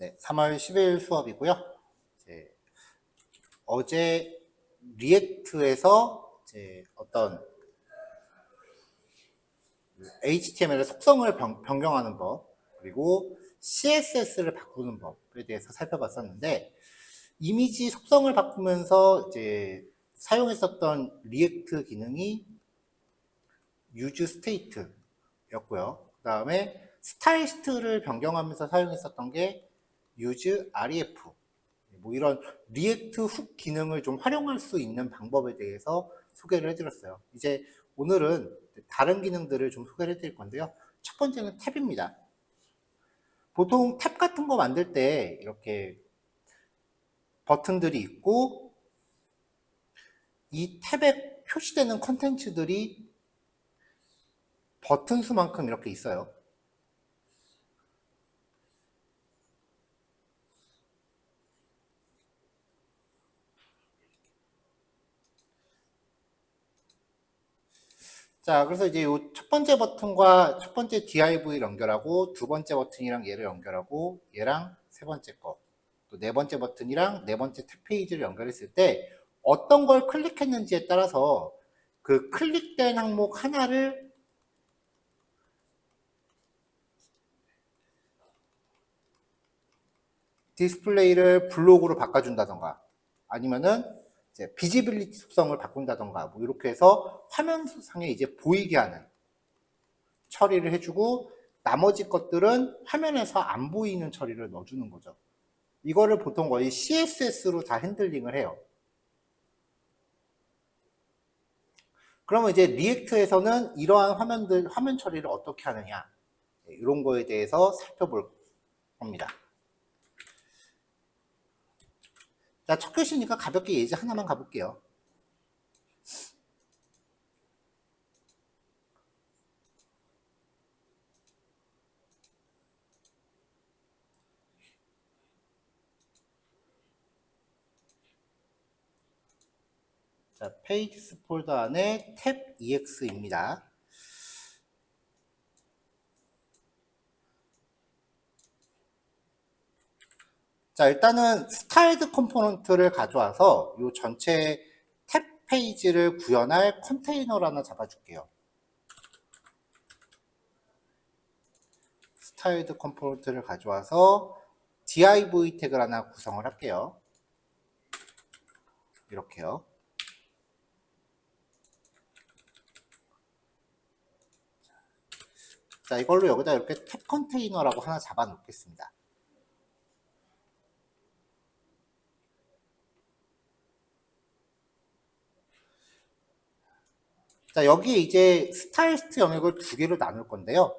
네, 3월 10일 수업이고요. 어제 리액트에서 어떤 HTML의 속성을 변경하는 법, 그리고 CSS를 바꾸는 법에 대해서 살펴봤었는데, 이미지 속성을 바꾸면서 사용했었던 리액트 기능이 useState였고요. 그 다음에 스타일리스트를 변경하면서 사용했었던 게 useRef. 뭐 이런 리액트 훅 기능을 좀 활용할 수 있는 방법에 대해서 소개를 해드렸어요. 이제 오늘은 다른 기능들을 좀 소개를 해드릴 건데요. 첫 번째는 탭입니다. 보통 탭 같은 거 만들 때 이렇게 버튼들이 있고 이 탭에 표시되는 컨텐츠들이 버튼 수만큼 이렇게 있어요. 자, 그래서 이제 이 첫 번째 버튼과 첫 번째 div를 연결하고 두 번째 버튼이랑 얘를 연결하고 얘랑 세 번째 거, 또 네 번째 버튼이랑 네 번째 탭 페이지를 연결했을 때 어떤 걸 클릭했는지에 따라서 그 클릭된 항목 하나를 디스플레이를 블록으로 바꿔준다던가 아니면은 이제 비지빌리티 속성을 바꾼다던가 뭐 이렇게 해서 화면상에 이제 보이게 하는 처리를 해주고 나머지 것들은 화면에서 안 보이는 처리를 넣어주는 거죠. 이거를 보통 거의 CSS로 다 핸들링을 해요. 그러면 이제 리액트에서는 이러한 화면 처리를 어떻게 하느냐 이런 거에 대해서 살펴볼 겁니다. 자, 첫 교시니까 가볍게 예제 하나만 가볼게요. 자, 페이지스 폴더 안에 탭 EX입니다. 자, 일단은 스타일드 컴포넌트를 가져와서 이 전체 탭 페이지를 구현할 컨테이너를 하나 잡아줄게요. 스타일드 컴포넌트를 가져와서 div 태그를 하나 구성을 할게요. 이렇게요. 자, 이걸로 여기다 이렇게 탭 컨테이너라고 하나 잡아 놓겠습니다. 자, 여기에 이제 스타일리스트 영역을 두 개로 나눌 건데요.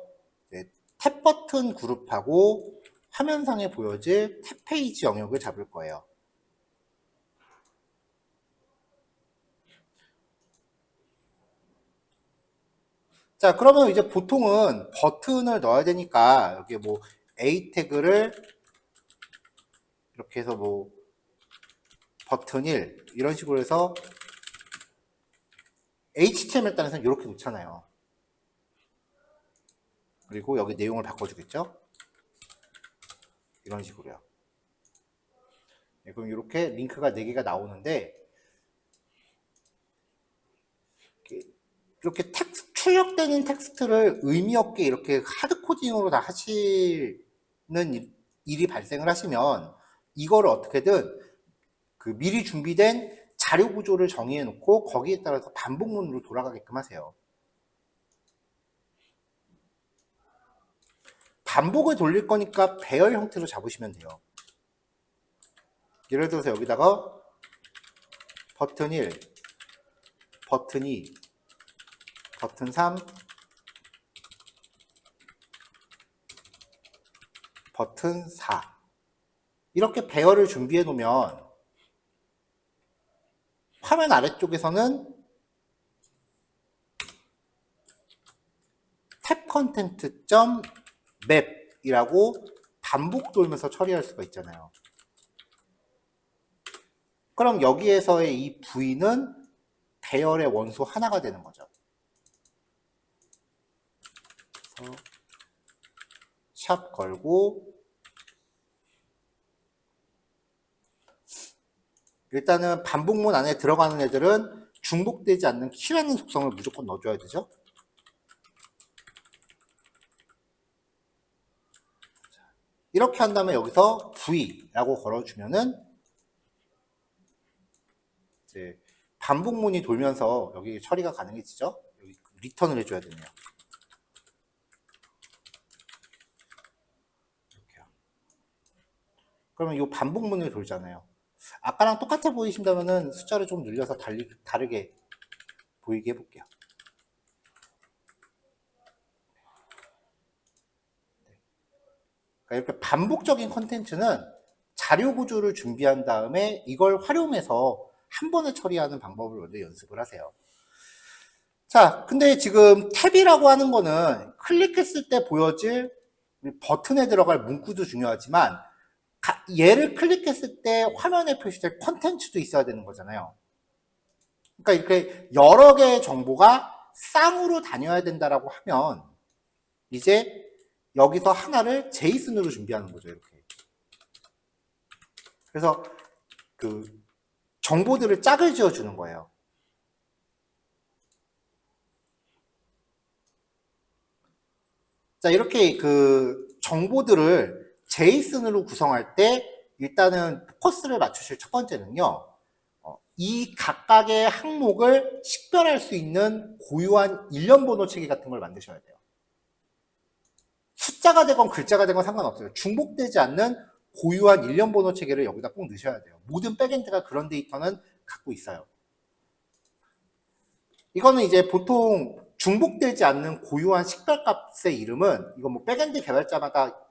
탭 버튼 그룹하고 화면상에 보여질 탭 페이지 영역을 잡을 거예요. 자, 그러면 이제 보통은 버튼을 넣어야 되니까 여기 뭐 A 태그를 이렇게 해서 뭐 버튼 1 이런 식으로 해서 HTML 단에서는 이렇게 놓잖아요. 그리고 여기 내용을 바꿔주겠죠? 이런 식으로요. 네, 그럼 이렇게 링크가 4개가 나오는데 이렇게 출력되는 텍스트를 의미 없게 이렇게 하드코딩으로 다 하시는 일이 발생을 하시면 이거를 어떻게든 그 미리 준비된 자료 구조를 정의해 놓고 거기에 따라서 반복문으로 돌아가게끔 하세요. 반복을 돌릴 거니까 배열 형태로 잡으시면 돼요. 예를 들어서 여기다가 버튼 1, 버튼 2, 버튼 3, 버튼 4 이렇게 배열을 준비해 놓으면 화면 아래쪽에서는 탭 컨텐트.map이라고 반복 돌면서 처리할 수가 있잖아요. 그럼 여기에서의 이 V는 배열의 원소 하나가 되는 거죠. 그래서 샵 걸고 일단은 반복문 안에 들어가는 애들은 중복되지 않는 키라는 속성을 무조건 넣어줘야 되죠. 이렇게 한 다음에 여기서 V라고 걸어주면은 이제 반복문이 돌면서 여기 처리가 가능해지죠. 여기 리턴을 해줘야 되네요. 이렇게요. 그러면 이 반복문을 돌잖아요. 아까랑 똑같아 보이신다면은 숫자를 좀 늘려서 다르게 보이게 해볼게요. 그러니까 이렇게 반복적인 컨텐츠는 자료 구조를 준비한 다음에 이걸 활용해서 한 번에 처리하는 방법을 먼저 연습을 하세요. 자, 근데 지금 탭이라고 하는 거는 클릭했을 때 보여질 버튼에 들어갈 문구도 중요하지만 얘를 클릭했을 때 화면에 표시될 컨텐츠도 있어야 되는 거잖아요. 그러니까 이렇게 여러 개의 정보가 쌍으로 다녀야 된다라고 하면 이제 여기서 하나를 제이슨으로 준비하는 거죠. 이렇게. 그래서 그 정보들을 짝을 지어주는 거예요. 자, 이렇게 그 정보들을 제이슨으로 구성할 때 일단은 포커스를 맞추실 첫 번째는요. 이 각각의 항목을 식별할 수 있는 고유한 일련 번호 체계 같은 걸 만드셔야 돼요. 숫자가 되건 글자가 되건 상관없어요. 중복되지 않는 고유한 일련 번호 체계를 여기다 꼭 넣으셔야 돼요. 모든 백엔드가 그런 데이터는 갖고 있어요. 이거는 이제 보통 중복되지 않는 고유한 식별값의 이름은 이거 뭐 백엔드 개발자마다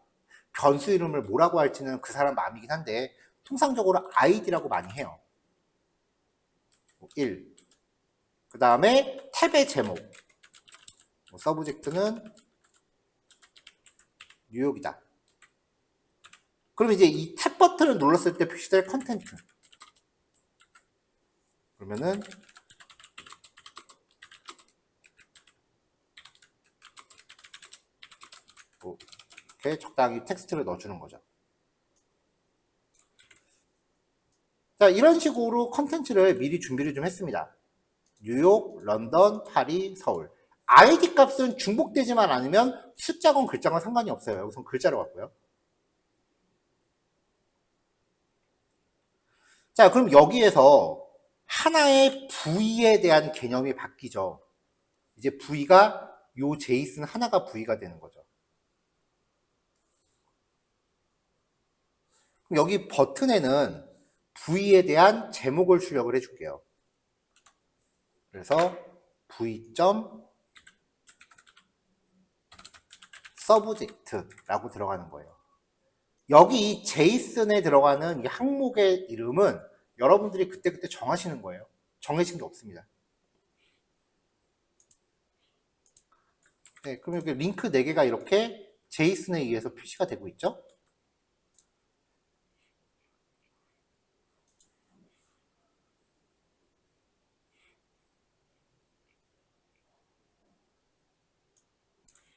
변수 이름을 뭐라고 할지는 그 사람 마음이긴 한데 통상적으로 id라고 많이 해요. 1. 그 다음에 탭의 제목. 서브젝트는 뉴욕이다. 그럼 이제 이 탭 버튼을 눌렀을 때 표시될 컨텐츠. 그러면은 이렇게 적당히 텍스트를 넣어주는 거죠. 자, 이런 식으로 컨텐츠를 미리 준비를 좀 했습니다. 뉴욕, 런던, 파리, 서울. ID 값은 중복되지만 않으면 숫자건 글자건 상관이 없어요. 여기서 글자로 갔고요. 자, 그럼 여기에서 하나의 V에 대한 개념이 바뀌죠. 이제 V가 요 제이슨 하나가 V가 되는 거죠. 그럼 여기 버튼에는 V에 대한 제목을 출력을 해줄게요. 그래서 V. subject라고 들어가는 거예요. 여기 이 제이슨에 들어가는 이 항목의 이름은 여러분들이 그때그때 정하시는 거예요. 정해진 게 없습니다. 네, 그럼 여기 링크 4개가 이렇게 제이슨에 의해서 표시가 되고 있죠.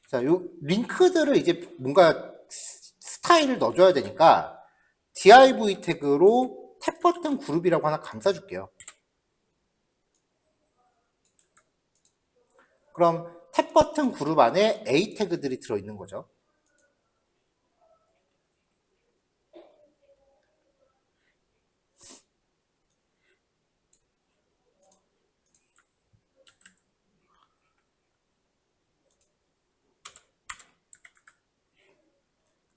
자, 요 링크들을 이제 뭔가 스타일을 넣어줘야 되니까 div 태그로 탭 버튼 그룹이라고 하나 감싸줄게요. 그럼 탭 버튼 그룹 안에 A 태그들이 들어있는 거죠.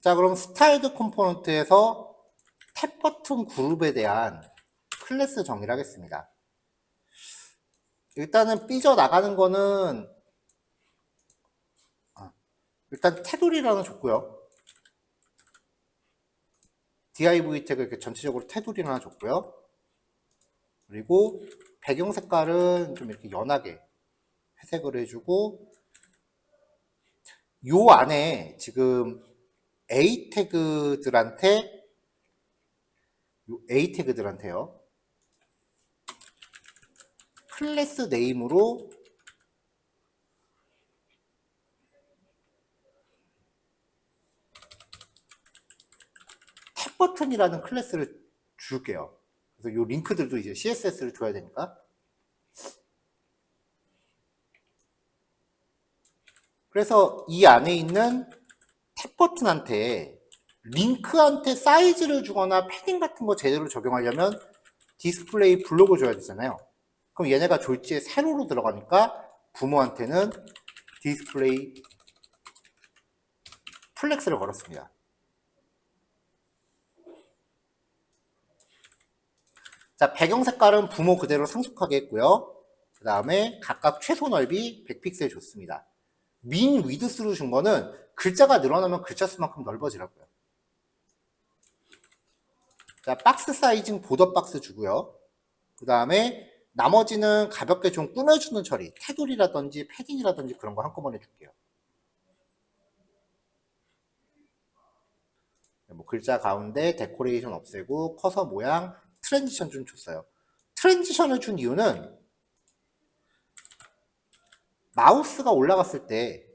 자, 그럼 스타일드 컴포넌트에서 탭 버튼 그룹에 대한 클래스 정의를 하겠습니다. 일단은 삐져나가는 거는 일단 테두리라는 줬고요. div 태그 이렇게 전체적으로 테두리 하나 줬고요. 그리고 배경 색깔은 좀 이렇게 연하게 회색으로 해주고 요 안에 지금 A 태그들한테요. 클래스 네임으로 탭 버튼이라는 클래스를 줄게요. 그래서 요 링크들도 이제 CSS를 줘야 되니까. 그래서 이 안에 있는 탭 버튼한테 링크한테 사이즈를 주거나 패딩 같은 거 제대로 적용하려면 디스플레이 블록을 줘야 되잖아요. 그럼 얘네가 졸지에 세로로 들어가니까 부모한테는 디스플레이 플렉스를 걸었습니다. 자, 배경 색깔은 부모 그대로 상속하게 했고요. 그 다음에 각각 최소 넓이 100픽셀 줬습니다. 민 위드스로 준 거는 글자가 늘어나면 글자 수만큼 넓어지라고요. 자, 박스 사이징 보더 박스 주고요. 그 다음에 나머지는 가볍게 좀 꾸며주는 처리, 테두리라든지 패딩이라든지 그런 거 한꺼번에 줄게요. 뭐 글자 가운데 데코레이션 없애고 커서 모양, 트랜지션 좀 줬어요. 트랜지션을 준 이유는 마우스가 올라갔을 때,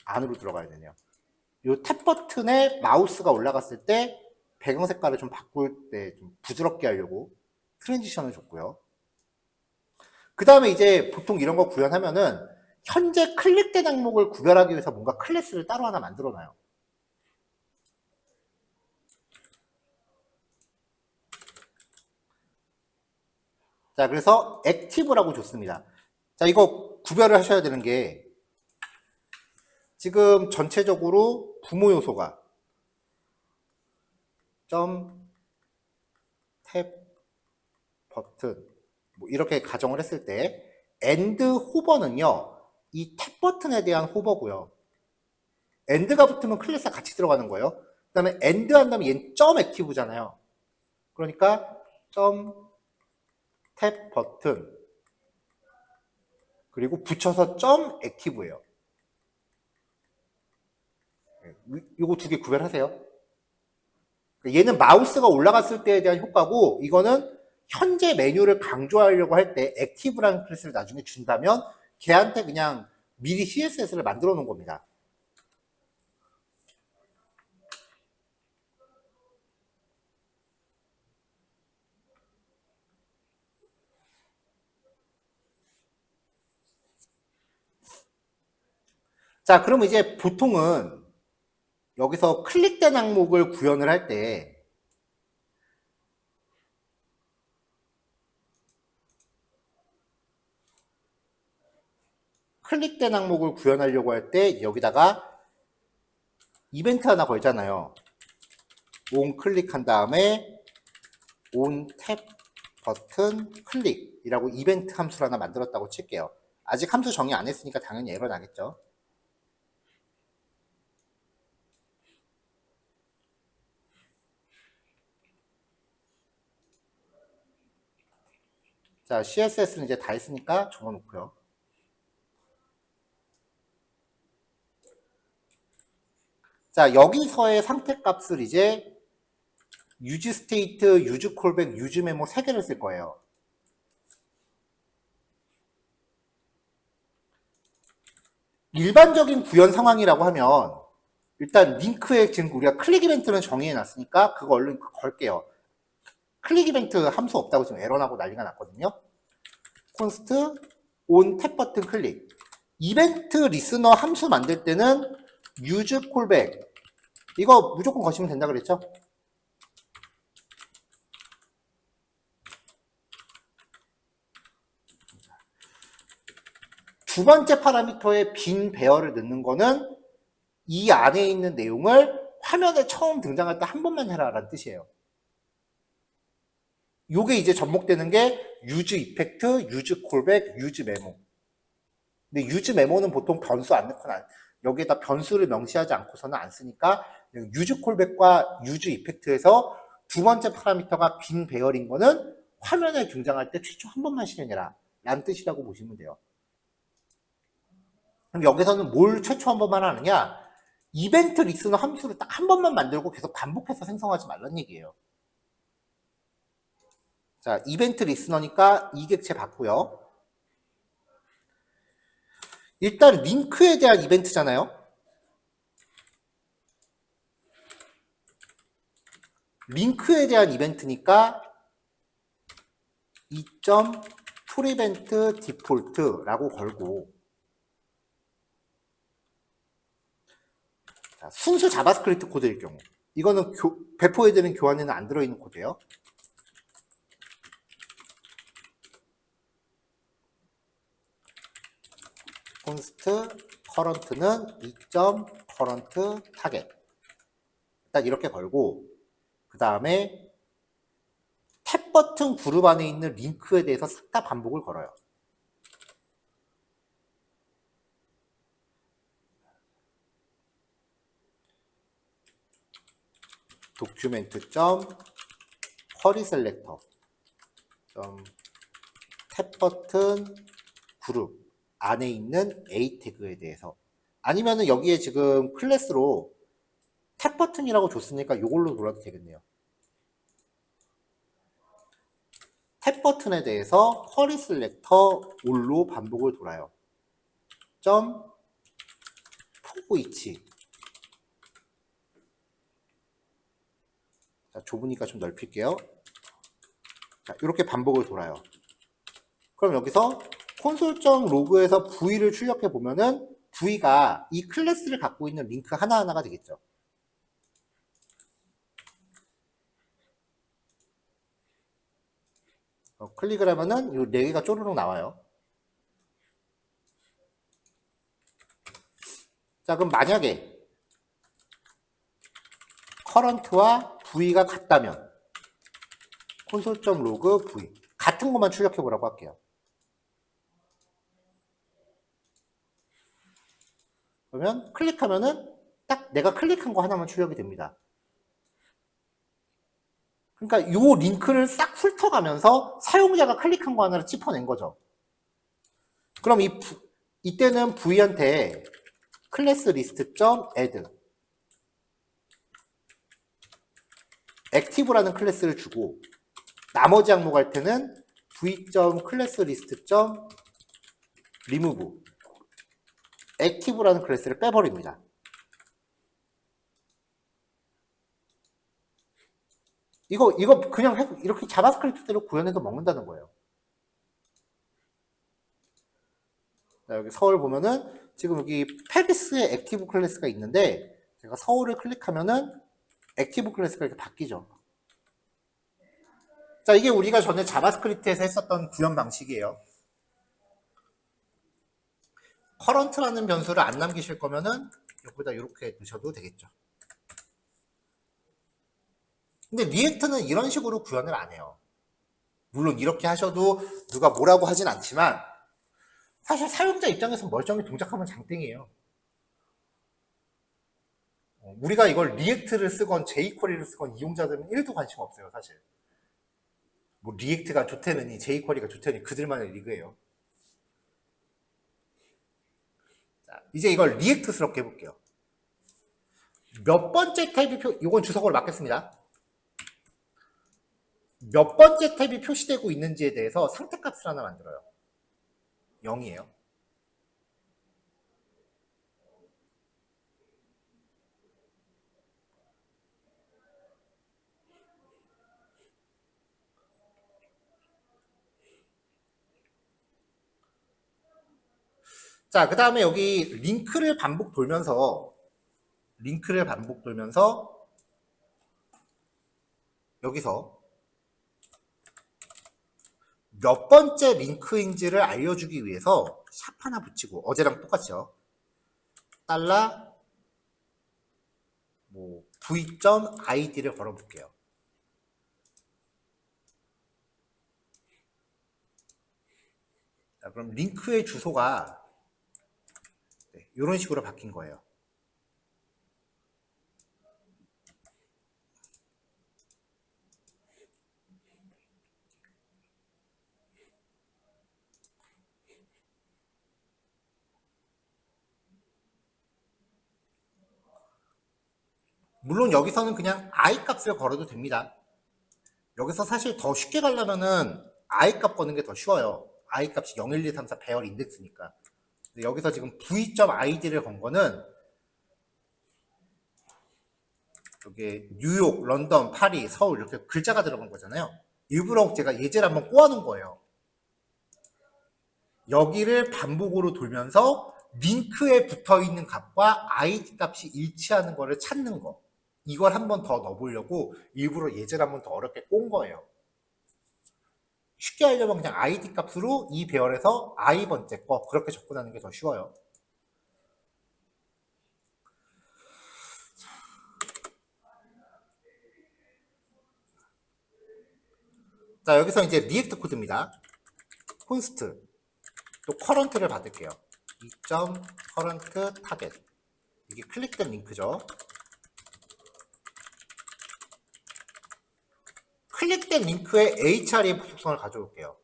안으로 들어가야 되네요. 이 탭 버튼에 마우스가 올라갔을 때 배경 색깔을 좀 바꿀 때 좀 부드럽게 하려고 트랜지션을 줬고요. 그 다음에 이제 보통 이런 거 구현하면은 현재 클릭된 항목을 구별하기 위해서 뭔가 클래스를 따로 하나 만들어 놔요. 자, 그래서 액티브라고 줬습니다. 자, 이거 구별을 하셔야 되는 게 지금 전체적으로 부모 요소가 탭 버튼 뭐 이렇게 가정을 했을 때 엔드 호버는요, 이 탭 버튼에 대한 호버고요. 엔드가 붙으면 클래스가 같이 들어가는 거예요. 그 다음에 엔드 한 다음에 얘는 점 액티브잖아요. 그러니까 점 탭 버튼 그리고 붙여서 점 액티브예요. 이거 두 개 구별하세요. 얘는 마우스가 올라갔을 때에 대한 효과고, 이거는 현재 메뉴를 강조하려고 할 때 액티브라는 클래스를 나중에 준다면 걔한테 그냥 미리 CSS를 만들어 놓은 겁니다. 자, 그럼 이제 보통은 여기서 클릭된 항목을 구현을 할 때 클릭된 항목을 구현하려고 할 때 여기다가 이벤트 하나 걸잖아요. 온 클릭한 다음에 온 탭 버튼 클릭이라고 이벤트 함수를 하나 만들었다고 칠게요. 아직 함수 정의 안 했으니까 당연히 에러 나겠죠. 자, CSS는 이제 다 했으니까 적어놓고요. 자, 여기서의 상태 값을 이제 use state, use callback, use memo 3개를 쓸 거예요. 일반적인 구현 상황이라고 하면 일단 링크에 지금 우리가 클릭 이벤트는 정의해 놨으니까 그거 얼른 걸게요. 클릭 이벤트 함수 없다고 지금 에러 나고 난리가 났거든요. const on 탭 버튼 클릭. 이벤트 리스너 함수 만들 때는 use callback 이거 무조건 거시면 된다 그랬죠? 두 번째 파라미터에 빈 배열을 넣는 거는 이 안에 있는 내용을 화면에 처음 등장할 때 한 번만 해라 라는 뜻이에요. 요게 이제 접목되는 게 use 이펙트, use callback, use memo. 근데 use memo는 보통 변수 안 넣거나 여기에다 변수를 명시하지 않고서는 안 쓰니까 use callback과 use 이펙트에서 두 번째 파라미터가 빈 배열인 거는 화면에 등장할 때 최초 한 번만 실행해라 라는 뜻이라고 보시면 돼요. 그럼 여기서는 뭘 최초 한 번만 하느냐? 이벤트 리스너 함수를 딱 한 번만 만들고 계속 반복해서 생성하지 말란 얘기예요. 자, 이벤트 리스너니까 이 객체 받고요. 일단 링크에 대한 이벤트잖아요. 링크에 대한 이벤트니까 prevent default라고 걸고, 자, 순수 자바스크립트 코드일 경우, 이거는 배포해드리는 교환에는 안 들어있는 코드예요. const current는 current target, 일단 이렇게 걸고, 그 다음에 탭 버튼 그룹 안에 있는 링크에 대해서 싹 다 반복을 걸어요. document.querySelector 탭 버튼 그룹 안에 있는 A 태그에 대해서, 아니면은 여기에 지금 클래스로 탭 버튼이라고 줬으니까 이걸로 돌아도 되겠네요. 탭 버튼에 대해서 querySelector all로 반복을 돌아요. .for 자, 좁으니까 좀 넓힐게요. 자, 이렇게 반복을 돌아요. 그럼 여기서 console.log에서 V를 출력해 보면은 V가 이 클래스를 갖고 있는 링크 하나하나가 되겠죠. 클릭을 하면은 이 4개가 쪼르륵 나와요. 자, 그럼 만약에 current와 V가 같다면 console.log V 같은 것만 출력해 보라고 할게요. 그러면 클릭하면은 딱 내가 클릭한 거 하나만 출력이 됩니다. 그러니까 이 링크를 싹 훑어가면서 사용자가 클릭한 거 하나를 짚어낸 거죠. 그럼 이때는 V한테 클래스 리스트.add 액티브라는 클래스를 주고, 나머지 항목 할 때는 v.classList.remove 액티브라는 클래스를 빼버립니다. 이거 그냥 이렇게 자바스크립트대로 구현해서 먹는다는 거예요. 자, 여기 서울 보면은 지금 여기 페리스의 액티브 클래스가 있는데, 제가 서울을 클릭하면은 액티브 클래스가 이렇게 바뀌죠. 자, 이게 우리가 전에 자바스크립트에서 했었던 구현 방식이에요. current라는 변수를 안 남기실 거면은 여기다 이렇게 넣으셔도 되겠죠. 근데 리액트는 이런 식으로 구현을 안 해요. 물론 이렇게 하셔도 누가 뭐라고 하진 않지만, 사실 사용자 입장에서 멀쩡히 동작하면 장땡이에요. 우리가 이걸 리액트를 쓰건 jQuery를 쓰건 이용자들은 1도 관심 없어요, 사실. 뭐 리액트가 좋다느니 jQuery가 좋다느니 그들만의 리그예요. 자, 이제 이걸 리액트스럽게 해볼게요. 몇 번째 탭이 이건 주석으로 맞겠습니다. 몇 번째 탭이 표시되고 있는지에 대해서 상태값을 하나 만들어요. 0이에요. 자, 그 다음에 여기 링크를 반복 돌면서 여기서 몇 번째 링크인지를 알려주기 위해서 샵 하나 붙이고, 어제랑 똑같죠. 달러 뭐 v.id를 걸어볼게요. 자, 그럼 링크의 주소가 이런 식으로 바뀐 거예요. 물론 여기서는 그냥 i 값을 걸어도 됩니다. 여기서 사실 더 쉽게 가려면은 i 값 거는 게 더 쉬워요. i 값이 0, 1, 2, 3, 4 배열 인덱스니까. 근데 여기서 지금 v.id를 건 거는 여기 뉴욕, 런던, 파리, 서울 이렇게 글자가 들어간 거잖아요. 일부러 제가 예제를 한번 꼬아놓은 거예요. 여기를 반복으로 돌면서 링크에 붙어있는 값과 id 값이 일치하는 거를 찾는 거. 이걸 한 번 더 넣어보려고 일부러 예제를 한 번 더 어렵게 꼰 거예요. 쉽게 하려면 그냥 id 값으로 이 배열에서 i번째 거 그렇게 접근하는 게 더 쉬워요. 자, 여기서 이제 리액트 코드입니다. 콘스트 또 커런트를 받을게요. 2.current 타겟. 이게 클릭된 링크죠. 클릭된 링크에 href 속성을 가져올게요.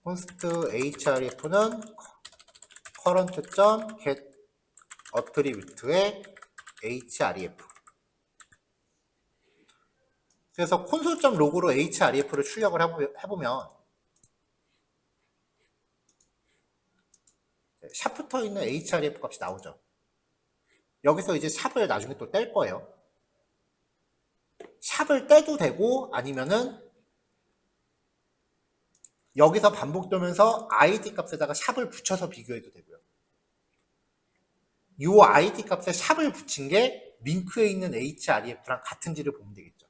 콘스트 href는 current.get attribute의 href. 그래서 콘솔.log로 href를 출력을 해보면 샵 붙어 있는 href 값이 나오죠. 여기서 이제 샵을 나중에 또 뗄 거예요. 샵을 떼도 되고 아니면은 여기서 반복되면서 id 값에다가 샵을 붙여서 비교해도 되고요. 이 id 값에 샵을 붙인 게 링크에 있는 href랑 같은지를 보면 되겠죠.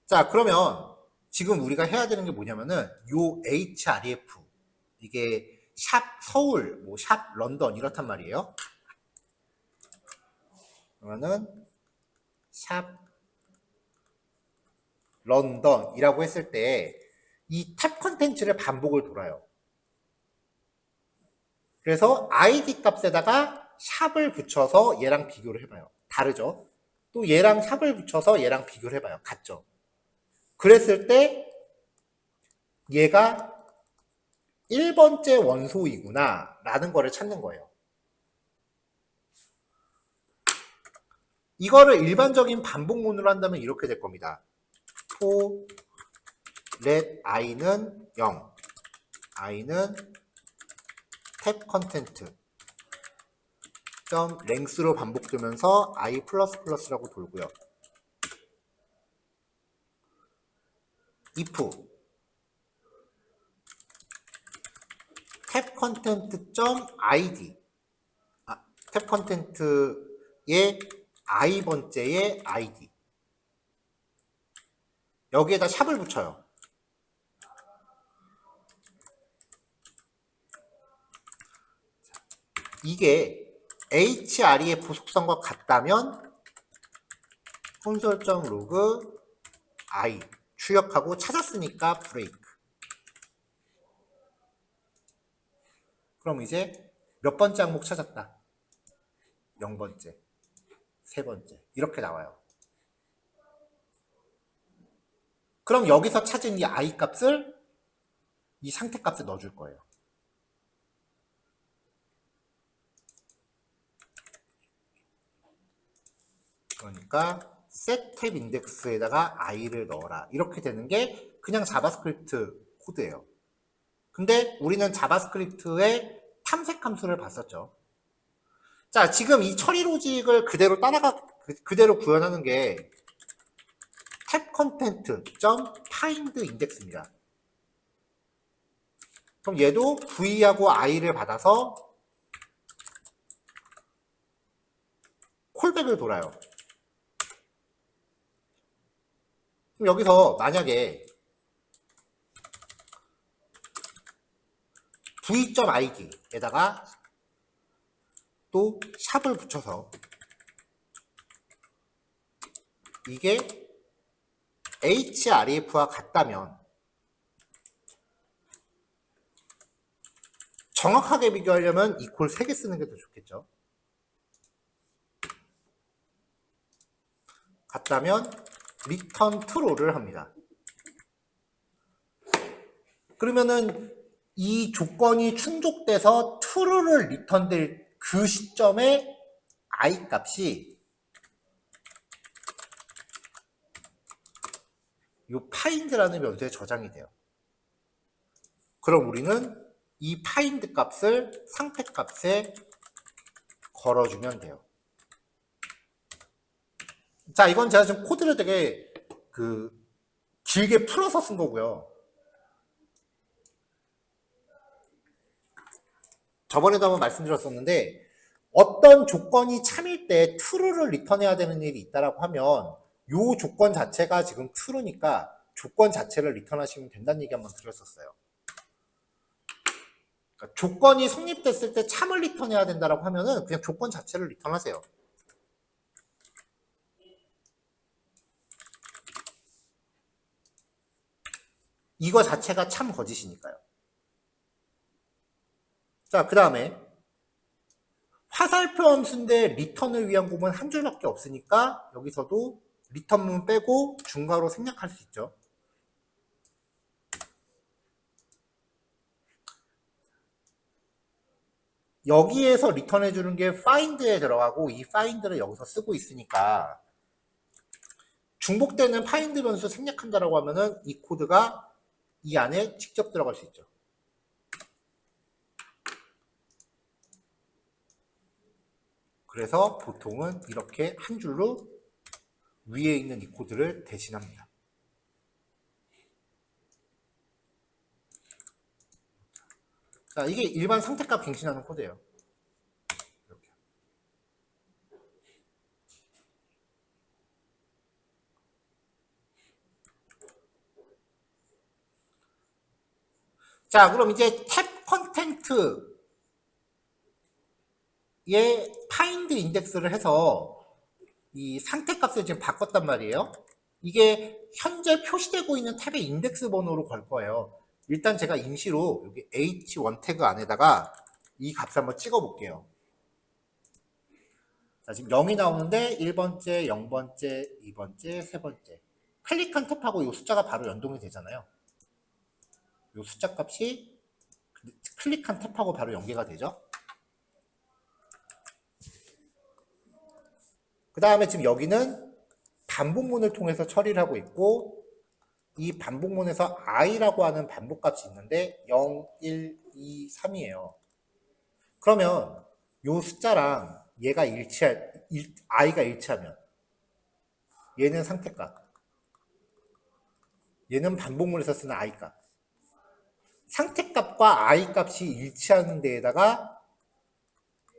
자, 그러면 지금 우리가 해야 되는 게 뭐냐면은 요 href 이게 샵 서울, 뭐 샵 런던 이렇단 말이에요. 그러면은 샵 런던이라고 했을 때 이 탭 컨텐츠를 반복을 돌아요. 그래서 id 값에다가 샵을 붙여서 얘랑 비교를 해봐요. 다르죠? 또 얘랑 샵을 붙여서 얘랑 비교를 해봐요. 같죠? 그랬을 때 얘가 1번째 원소이구나 라는 거를 찾는 거예요. 이거를 일반적인 반복문으로 한다면 이렇게 될 겁니다. for let i는 0, i는 탭 컨텐트 점 length로 반복되면서 i++라고 돌고요. if 탭 컨텐트 점 id 탭 컨텐트의 i번째의 id 여기에다 샵을 붙여요. 이게 href 속성과 같다면 console.log i 출력하고 찾았으니까 브레이크. 그럼 이제 몇 번째 항목 찾았다? 0번째, 3번째 이렇게 나와요. 그럼 여기서 찾은 이 i 값을 이 상태 값에 넣어줄 거예요. 그러니까 set 탭 인덱스에다가 i를 넣어라 이렇게 되는 게 그냥 자바스크립트 코드예요. 근데 우리는 자바스크립트의 탐색 함수를 봤었죠. 자, 지금 이 처리 로직을 그대로 구현하는 게 탭 컨텐트 점 find index입니다. 그럼 얘도 v하고 i를 받아서 콜백을 돌아요. 그럼 여기서 만약에 v.id에다가 또 샵을 붙여서 이게 href와 같다면 정확하게 비교하려면 이퀄 3개 쓰는 게 더 좋겠죠. 같다면 return true를 합니다. 그러면은 이 조건이 충족돼서 true를 리턴될 그 시점에 i 값이 이 find라는 변수에 저장이 돼요. 그럼 우리는 이 find 값을 상태 값에 걸어주면 돼요. 자, 이건 제가 지금 코드를 되게 길게 풀어서 쓴 거고요. 저번에도 한번 말씀드렸었는데 어떤 조건이 참일 때 true를 리턴해야 되는 일이 있다라고 하면 이 조건 자체가 지금 true니까 조건 자체를 리턴하시면 된다는 얘기 한번 드렸었어요. 그러니까 조건이 성립됐을 때 참을 리턴해야 된다라고 하면은 그냥 조건 자체를 리턴하세요. 이거 자체가 참 거짓이니까요. 자, 그 다음에 화살표 함수인데 리턴을 위한 부분 한 줄밖에 없으니까 여기서도 리턴문 빼고 중괄호 생략할 수 있죠. 여기에서 리턴해 주는 게 find에 들어가고 이 find를 여기서 쓰고 있으니까 중복되는 find 변수 생략한다라고 하면은 이 코드가 이 안에 직접 들어갈 수 있죠. 그래서 보통은 이렇게 한 줄로 위에 있는 이 코드를 대신합니다. 자, 이게 일반 상태값 갱신하는 코드예요. 이렇게. 자, 그럼 이제 탭 컨텐트의 파인드 인덱스를 해서 이 상태값을 지금 바꿨단 말이에요. 이게 현재 표시되고 있는 탭의 인덱스 번호로 걸 거예요. 일단 제가 임시로 여기 h1 태그 안에다가 이 값을 한번 찍어 볼게요. 자, 지금 0이 나오는데 1번째, 0번째, 2번째, 3번째. 클릭한 탭하고 이 숫자가 바로 연동이 되잖아요. 이 숫자 값이 클릭한 탭하고 바로 연계가 되죠. 그 다음에 지금 여기는 반복문을 통해서 처리를 하고 있고 이 반복문에서 i라고 하는 반복값이 있는데 0, 1, 2, 3이에요. 그러면 이 숫자랑 얘가 i가 일치하면 얘는 상태값, 얘는 반복문에서 쓰는 i값. 상태값과 i값이 일치하는 데에다가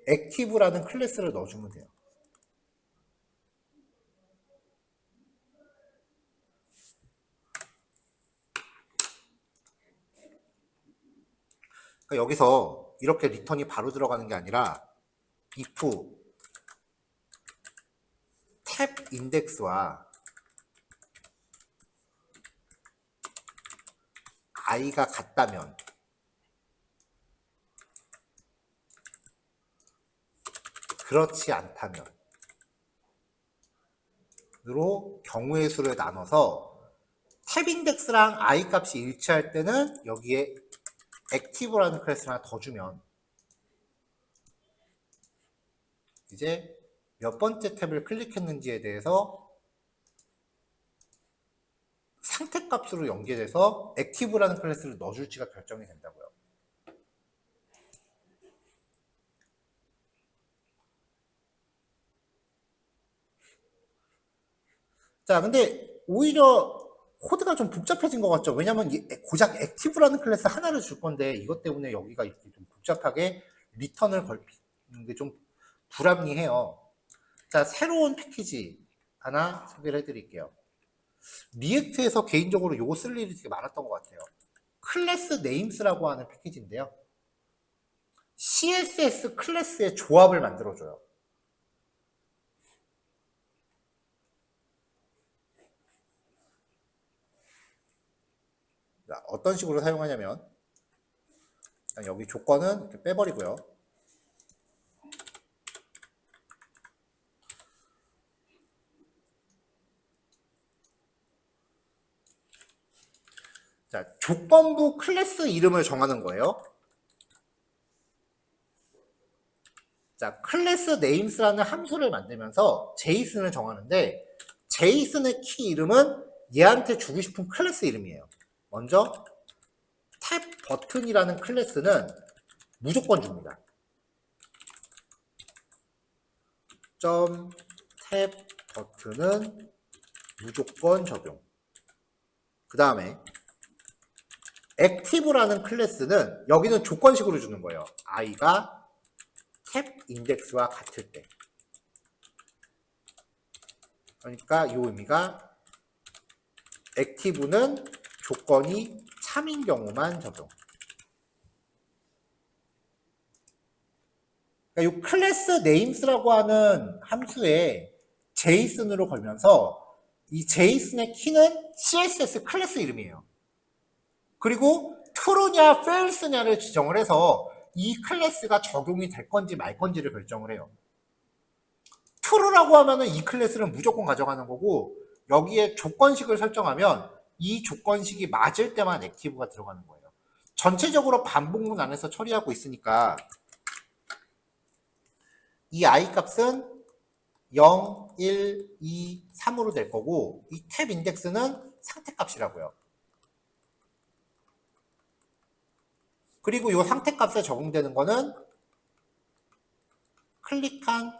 active라는 클래스를 넣어주면 돼요. 그러니까 여기서 이렇게 리턴이 바로 들어가는 게 아니라 if 탭 인덱스와 i가 같다면 그렇지 않다면 으로 경우의 수를 나눠서 탭 인덱스랑 i 값이 일치할 때는 여기에 active라는 클래스를 하나 더 주면 이제 몇 번째 탭을 클릭했는지에 대해서 상태 값으로 연계돼서 active라는 클래스를 넣어줄지가 결정이 된다고요. 자, 근데 오히려 코드가 좀 복잡해진 것 같죠? 왜냐면 고작 active라는 클래스 하나를 줄 건데 이것 때문에 여기가 이렇게 좀 복잡하게 리턴을 걸리는 게 좀 불합리해요. 자, 새로운 패키지 하나 소개를 해드릴게요. 리액트에서 개인적으로 요거 쓸 일이 되게 많았던 것 같아요. 클래스 네임스라고 하는 패키지인데요. CSS 클래스의 조합을 만들어줘요. 자, 어떤 식으로 사용하냐면 여기 조건은 이렇게 빼버리고요. 자, 조건부 클래스 이름을 정하는 거예요. 자, 클래스 네임스라는 함수를 만들면서 제이슨을 정하는데 제이슨의 키 이름은 얘한테 주고 싶은 클래스 이름이에요. 먼저 탭 버튼이라는 클래스는 무조건 줍니다. .탭 버튼은 무조건 적용. 그 다음에 액티브라는 클래스는 여기는 조건식으로 주는 거예요. i가 탭 인덱스와 같을 때. 그러니까 이 의미가 액티브는 조건이 참인 경우만 적용. 그러니까 이 클래스 names라고 하는 함수에 JSON으로 걸면서 이 JSON의 키는 CSS 클래스 이름이에요. 그리고 true냐 false냐를 지정을 해서 이 클래스가 적용이 될 건지 말 건지를 결정을 해요. true라고 하면은 이 클래스를 무조건 가져가는 거고, 여기에 조건식을 설정하면 이 조건식이 맞을 때만 액티브가 들어가는 거예요. 전체적으로 반복문 안에서 처리하고 있으니까 이 i 값은 0, 1, 2, 3으로 될 거고, 이 탭 인덱스는 상태 값이라고요. 그리고 이 상태 값에 적용되는 거는 클릭한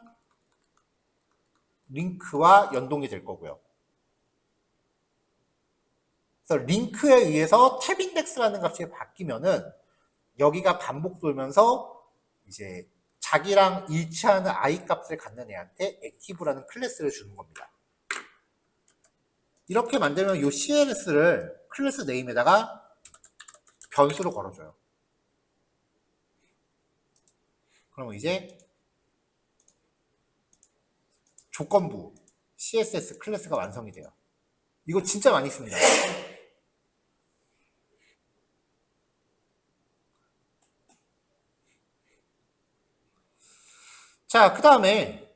링크와 연동이 될 거고요. 그래서 링크에 의해서 탭 인덱스라는 값이 바뀌면은 여기가 반복 돌면서 이제 자기랑 일치하는 i 값을 갖는 애한테 액티브라는 클래스를 주는 겁니다. 이렇게 만들면 이 CLS를 클래스 네임에다가 변수로 걸어줘요. 그러면 이제 조건부 CSS 클래스가 완성이 돼요. 이거 진짜 많이 씁니다. 자, 그 다음에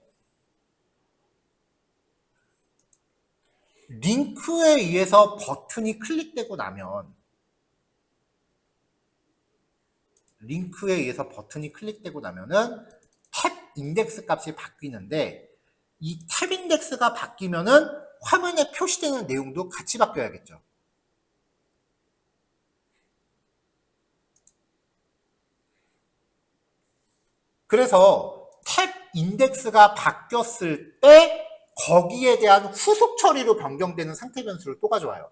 링크에 의해서 버튼이 클릭되고 나면 탭 인덱스 값이 바뀌는데, 이 탭 인덱스가 바뀌면은 화면에 표시되는 내용도 같이 바뀌어야겠죠. 그래서 탭 인덱스가 바뀌었을 때 거기에 대한 후속 처리로 변경되는 상태 변수를 또 가져와요.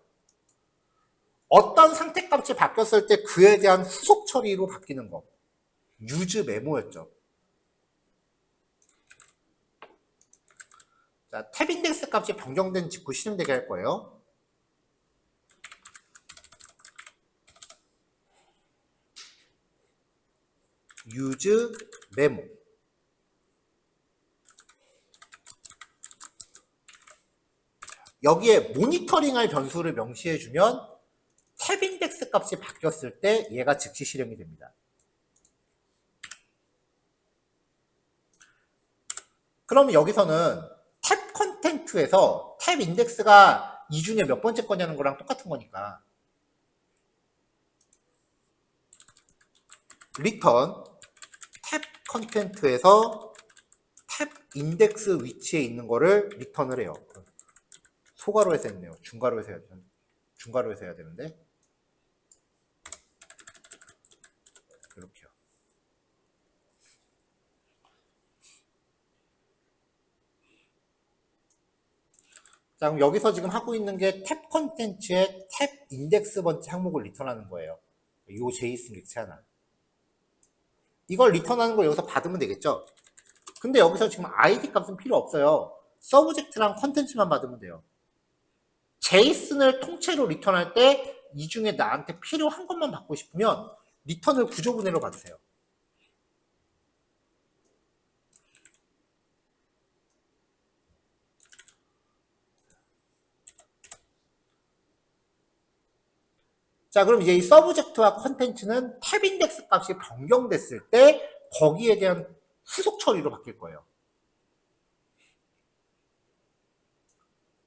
어떤 상태 값이 바뀌었을 때 그에 대한 후속 처리로 바뀌는 거. use 메모였죠. 자, 탭 인덱스 값이 변경된 직후 실행되게 할 거예요. use 메모. 여기에 모니터링할 변수를 명시해주면 탭 인덱스 값이 바뀌었을 때 얘가 즉시 실행이 됩니다. 그럼 여기서는 탭 컨텐트에서 탭 인덱스가 이 중에 몇 번째 거냐는 거랑 똑같은 거니까 return 탭 컨텐트에서 탭 인덱스 위치에 있는 거를 리턴을 해요. 소가로 해서 했네요. 중가로 해서 해야 되는데 이렇게요. 자, 그럼 여기서 지금 하고 있는 게 탭 컨텐츠의 탭 인덱스 번째 항목을 리턴하는 거예요. 이 JSON 객체 하나. 이걸 리턴하는 걸 여기서 받으면 되겠죠? 근데 여기서 지금 ID 값은 필요 없어요. 서브젝트랑 컨텐츠만 받으면 돼요. JSON을 통째로 리턴할 때 이 중에 나한테 필요한 것만 받고 싶으면 리턴을 구조분해로 받으세요. 자, 그럼 이제 이 서브젝트와 컨텐츠는 탭 인덱스 값이 변경됐을 때 거기에 대한 후속 처리로 바뀔 거예요.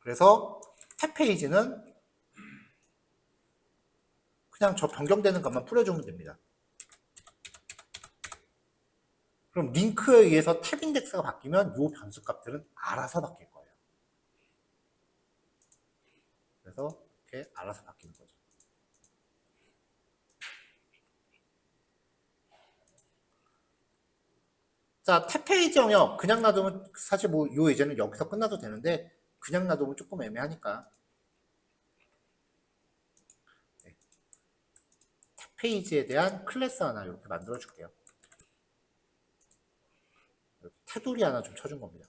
그래서 탭 페이지는 그냥 저 변경되는 것만 뿌려주면 됩니다. 그럼 링크에 의해서 탭 인덱스가 바뀌면 이 변수 값들은 알아서 바뀔 거예요. 그래서 이렇게 알아서 바뀌는 거죠. 자, 탭 페이지 영역 그냥 놔두면 사실 뭐 요 예제는 여기서 끝나도 되는데 그냥 놔두면 조금 애매하니까 네. 탭 페이지에 대한 클래스 하나 이렇게 만들어 줄게요. 테두리 하나 좀 쳐준 겁니다.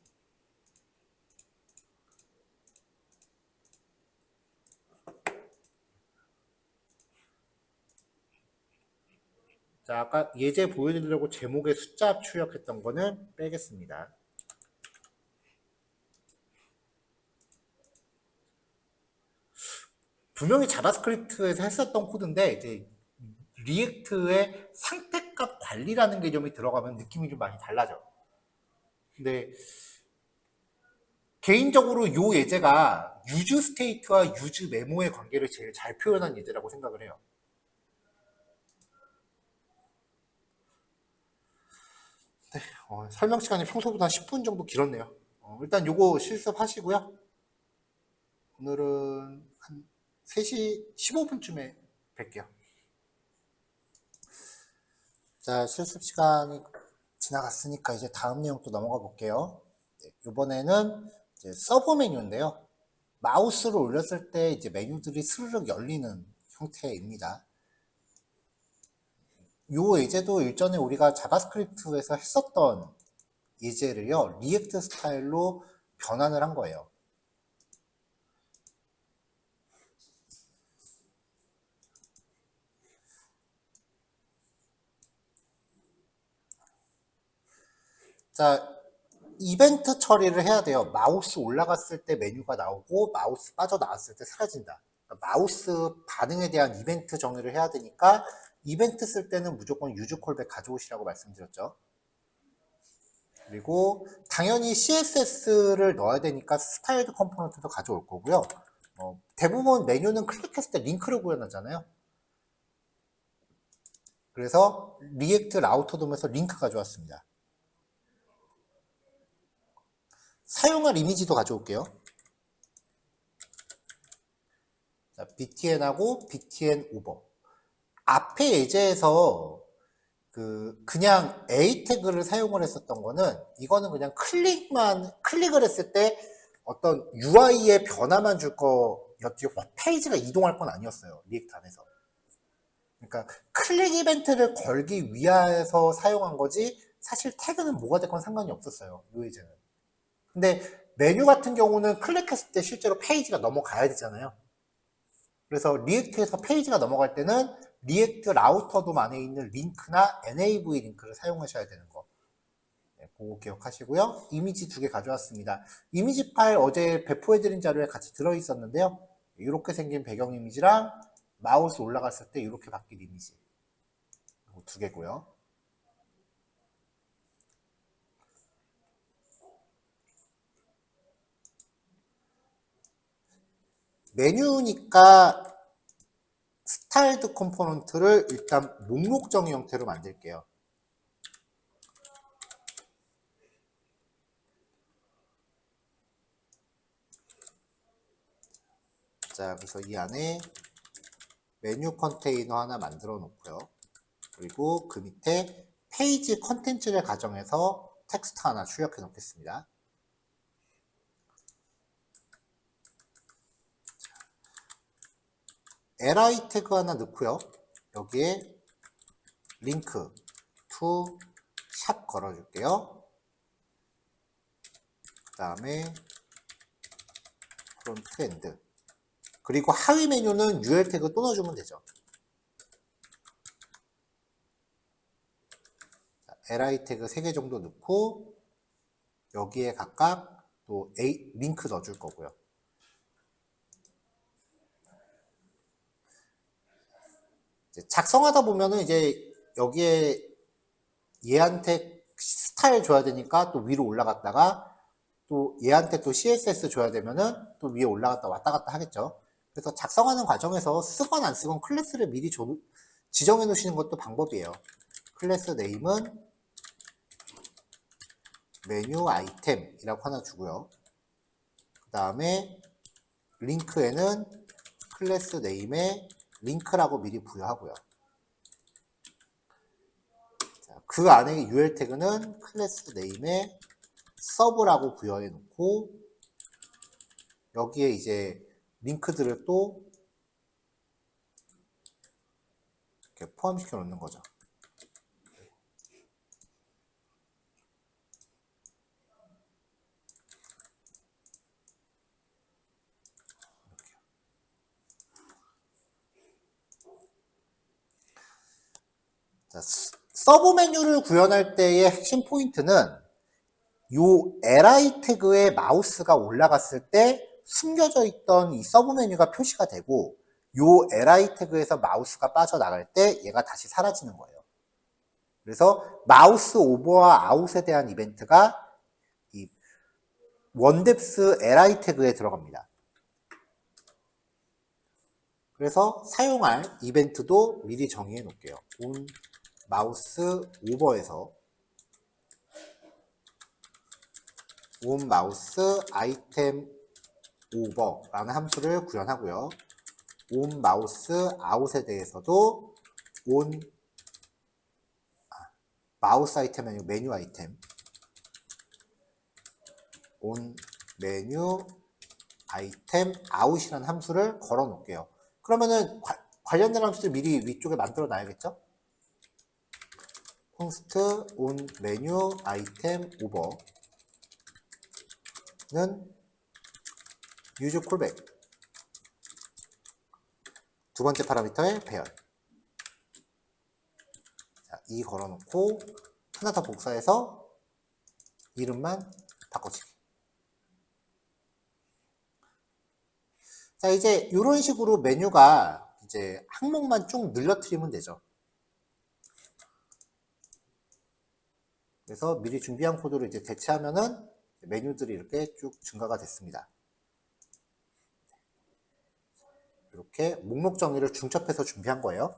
자, 아까 예제 보여드리려고 제목에 숫자 출력했던 거는 빼겠습니다. 분명히 자바스크립트에서 했었던 코드인데 이제 리액트의 상태값 관리라는 개념이 들어가면 느낌이 좀 많이 달라져. 근데 개인적으로 요 예제가 유즈 스테이트와 유즈 메모의 관계를 제일 잘 표현한 예제라고 생각을 해요. 네, 설명 시간이 평소보다 10분 정도 길었네요. 일단 요거 실습하시고요. 오늘은 한 3시 15분쯤에 뵐게요. 자, 실습 시간이 지나갔으니까 이제 다음 내용 또 넘어가 볼게요. 네, 이번에는 이제 서브 메뉴인데요. 마우스를 올렸을 때 이제 메뉴들이 스르륵 열리는 형태입니다. 요 예제도 일전에 우리가 자바스크립트에서 했었던 예제를요, 리액트 스타일로 변환을 한 거예요. 자, 이벤트 처리를 해야 돼요. 마우스 올라갔을 때 메뉴가 나오고 마우스 빠져나왔을 때 사라진다. 그러니까 마우스 반응에 대한 이벤트 정의를 해야 되니까 이벤트 쓸 때는 무조건 유즈 콜백 가져오시라고 말씀드렸죠. 그리고 당연히 CSS를 넣어야 되니까 스타일드 컴포넌트도 가져올 거고요. 대부분 메뉴는 클릭했을 때 링크를 구현하잖아요. 그래서 리액트 라우터 돔에서 링크 가져왔습니다. 사용할 이미지도 가져올게요. 자, btn하고 btn 오버. 앞에 예제에서 그냥 a 태그를 사용을 했었던 거는 이거는 그냥 클릭을 했을 때 어떤 UI의 변화만 줄 거였지 페이지가 이동할 건 아니었어요. 리액트 안에서. 그러니까 클릭 이벤트를 걸기 위해서 사용한 거지 사실 태그는 뭐가 됐건 상관이 없었어요. 이 예제는. 근데 메뉴 같은 경우는 클릭했을 때 실제로 페이지가 넘어가야 되잖아요. 그래서 리액트에서 페이지가 넘어갈 때는 리액트 라우터돔 안에 있는 링크나 NAV 링크를 사용하셔야 되는 거. 네, 그거 기억하시고요. 이미지 2개 가져왔습니다. 이미지 파일 어제 배포해드린 자료에 같이 들어있었는데요. 이렇게 생긴 배경 이미지랑 마우스 올라갔을 때 이렇게 바뀐 이미지. 이거 2개고요. 메뉴니까 스타일드 컴포넌트를 일단 목록 정의 형태로 만들게요. 자, 그래서 이 안에 메뉴 컨테이너 하나 만들어 놓고요. 그리고 그 밑에 페이지 컨텐츠를 가정해서 텍스트 하나 출력해 놓겠습니다. li 태그 하나 넣고요. 여기에 링크 to 샵 걸어줄게요. 그 다음에 프론트 엔드. 그리고 하위 메뉴는 ul 태그 또 넣어주면 되죠. li 태그 3개 정도 넣고 여기에 각각 또 링크 넣어줄 거고요. 작성하다 보면은 이제 여기에 얘한테 스타일 줘야 되니까 또 위로 올라갔다가 또 얘한테 또 CSS 줘야 되면은 또 위에 올라갔다 왔다 갔다 하겠죠. 그래서 작성하는 과정에서 쓰건 안 쓰건 클래스를 미리 지정해 놓으시는 것도 방법이에요. 클래스 네임은 메뉴 아이템이라고 하나 주고요. 그 다음에 링크에는 클래스 네임에 링크라고 미리 부여하고요. 자, 그 안에 UL 태그는 클래스 네임에 서브라고 부여해 놓고 여기에 이제 링크들을 또 이렇게 포함시켜 놓는 거죠. 자, 서브 메뉴를 구현할 때의 핵심 포인트는 요 li 태그에 마우스가 올라갔을 때 숨겨져 있던 이 서브 메뉴가 표시가 되고 요 li 태그에서 마우스가 빠져나갈 때 얘가 다시 사라지는 거예요. 그래서 마우스 오버와 아웃에 대한 이벤트가 이 원뎁스 li 태그에 들어갑니다. 그래서 사용할 이벤트도 미리 정의해 놓을게요. on 마우스 오버에서 on 마우스 아이템 오버라는 함수를 구현하고요. on 마우스 아웃에 대해서도 on 마우스 아이템 아니고 메뉴 아이템 on 메뉴 아이템 아웃이라는 함수를 걸어 놓을게요. 그러면은 관련된 함수들 미리 위쪽에 만들어 놔야겠죠? const on 메뉴 아이템 오버는 use callback 두 번째 파라미터의 배열. 자, 이 걸어놓고 하나 더 복사해서 이름만 바꿔치기. 자, 이제 이런 식으로 메뉴가 이제 항목만 쭉 늘려트리면 되죠. 그래서 미리 준비한 코드를 이제 대체하면은 메뉴들이 이렇게 쭉 증가가 됐습니다. 이렇게 목록 정의를 중첩해서 준비한 거예요.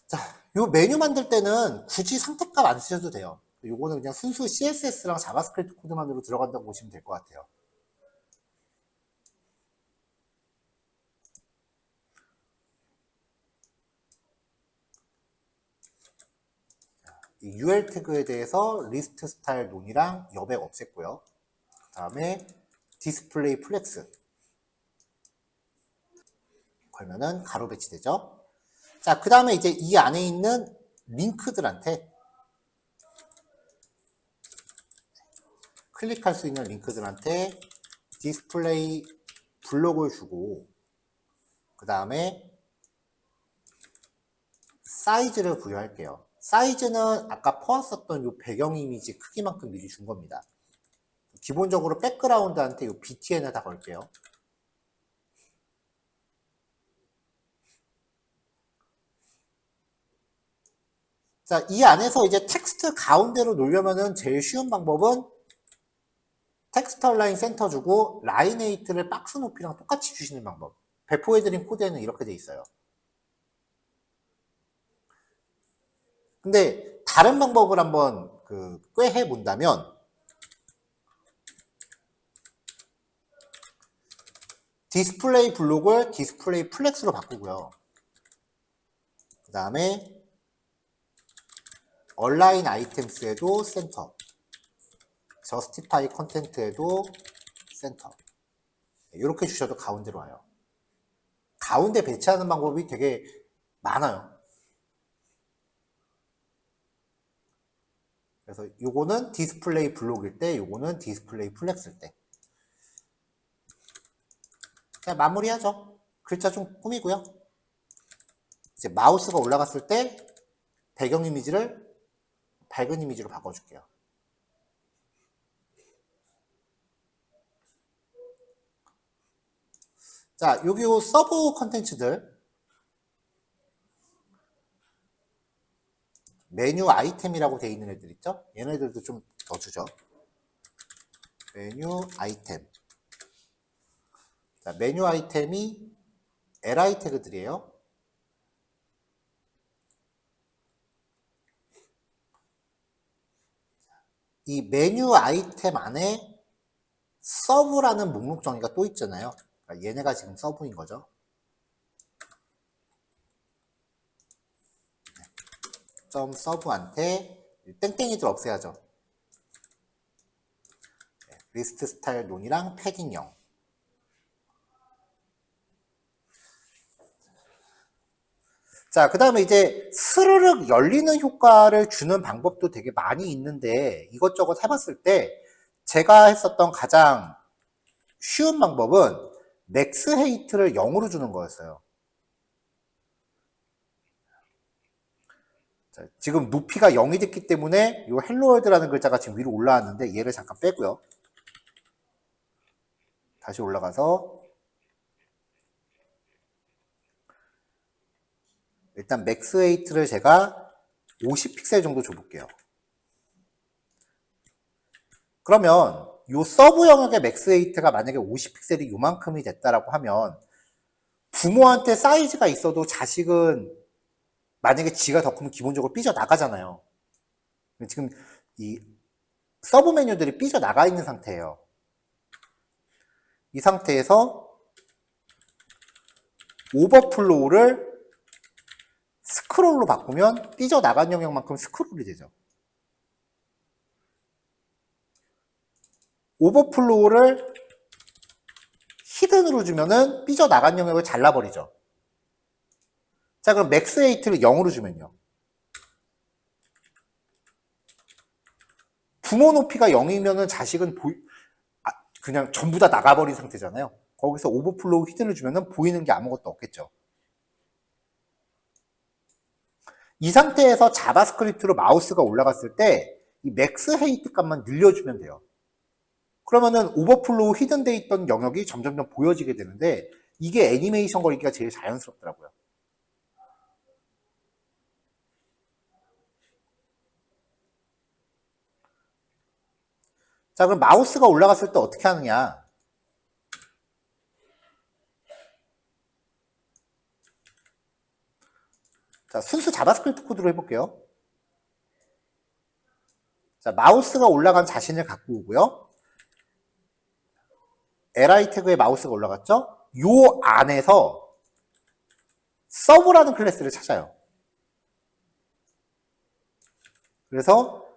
자, 요 메뉴 만들 때는 굳이 선택값 안 쓰셔도 돼요. 요거는 그냥 순수 CSS랑 자바스크립트 코드만으로 들어간다고 보시면 될 것 같아요. 이 UL 태그에 대해서 리스트 스타일 논이랑 여백 없앴고요. 그 다음에 디스플레이 플렉스 걸면은 가로 배치되죠. 자, 그 다음에 이제 이 안에 있는 링크들한테 클릭할 수 있는 링크들한테 디스플레이 블록을 주고 그 다음에 사이즈를 부여할게요. 사이즈는 아까 퍼왔었던 이 배경 이미지 크기만큼 미리 준 겁니다. 기본적으로 백그라운드한테 이 btn을 다 걸게요. 자, 이 안에서 이제 텍스트 가운데로 놓으려면은 제일 쉬운 방법은 텍스트 얼라인 센터 주고 라인 에이트를 박스 높이랑 똑같이 주시는 방법. 배포해드린 코드에는 이렇게 돼 있어요. 근데 다른 방법을 한번 꾀해 본다면 디스플레이 블록을 디스플레이 플렉스로 바꾸고요. 그 다음에 얼라인 아이템스에도 센터, 저스티파이 컨텐트에도 센터 이렇게 주셔도 가운데로 와요. 가운데 배치하는 방법이 되게 많아요. 그래서 요거는 디스플레이 블록일 때, 요거는 디스플레이 플렉스일 때. 자, 마무리하죠. 글자 좀 꾸미고요. 이제 마우스가 올라갔을 때 배경 이미지를 밝은 이미지로 바꿔줄게요. 자, 여기 요 서브 컨텐츠들 메뉴 아이템이라고 되어 있는 애들 있죠? 얘네들도 좀 넣어주죠. 메뉴 아이템. 자, 메뉴 아이템이 li 태그들이에요. 이 메뉴 아이템 안에 서브라는 목록 정의가 또 있잖아요. 그러니까 얘네가 지금 서브인 거죠. 점 서브한테 땡땡이들 없애야죠. 리스트 스타일 논이랑 패딩 0. 자, 그 다음에 이제 스르륵 열리는 효과를 주는 방법도 되게 많이 있는데 이것저것 해봤을 때 제가 했었던 가장 쉬운 방법은 맥스 헤이트를 0으로 주는 거였어요. 자, 지금 높이가 0이 됐기 때문에 이 헬로월드라는 글자가 지금 위로 올라왔는데 얘를 잠깐 빼고요. 다시 올라가서 일단 맥스 헤이트를 제가 50픽셀 정도 줘볼게요. 그러면 이 서브 영역의 맥스 헤이트가 만약에 50픽셀이 요만큼이 됐다라고 하면 부모한테 사이즈가 있어도 자식은 만약에 지가 더 크면 기본적으로 삐져나가잖아요. 지금 이 서브 메뉴들이 삐져나가 있는 상태예요. 이 상태에서 오버플로우를 스크롤로 바꾸면 삐져나간 영역만큼 스크롤이 되죠. 오버플로우를 히든으로 주면은 삐져나간 영역을 잘라버리죠. 자, 그럼 맥스 헤이트를 0으로 주면요. 부모 높이가 0이면은 자식은 그냥 전부 다 나가버린 상태잖아요. 거기서 오버플로우 히든을 주면은 보이는 게 아무것도 없겠죠. 이 상태에서 자바스크립트로 마우스가 올라갔을 때 이 맥스 헤이트 값만 늘려주면 돼요. 그러면은 오버플로우 히든돼 있던 영역이 점점점 보여지게 되는데 이게 애니메이션 거리기가 제일 자연스럽더라고요. 자, 그럼 마우스가 올라갔을 때 어떻게 하느냐? 자, 순수 자바스크립트 코드로 해볼게요. 자, 마우스가 올라간 자신을 갖고 오고요. li 태그에 마우스가 올라갔죠? 요 안에서 서브라는 클래스를 찾아요. 그래서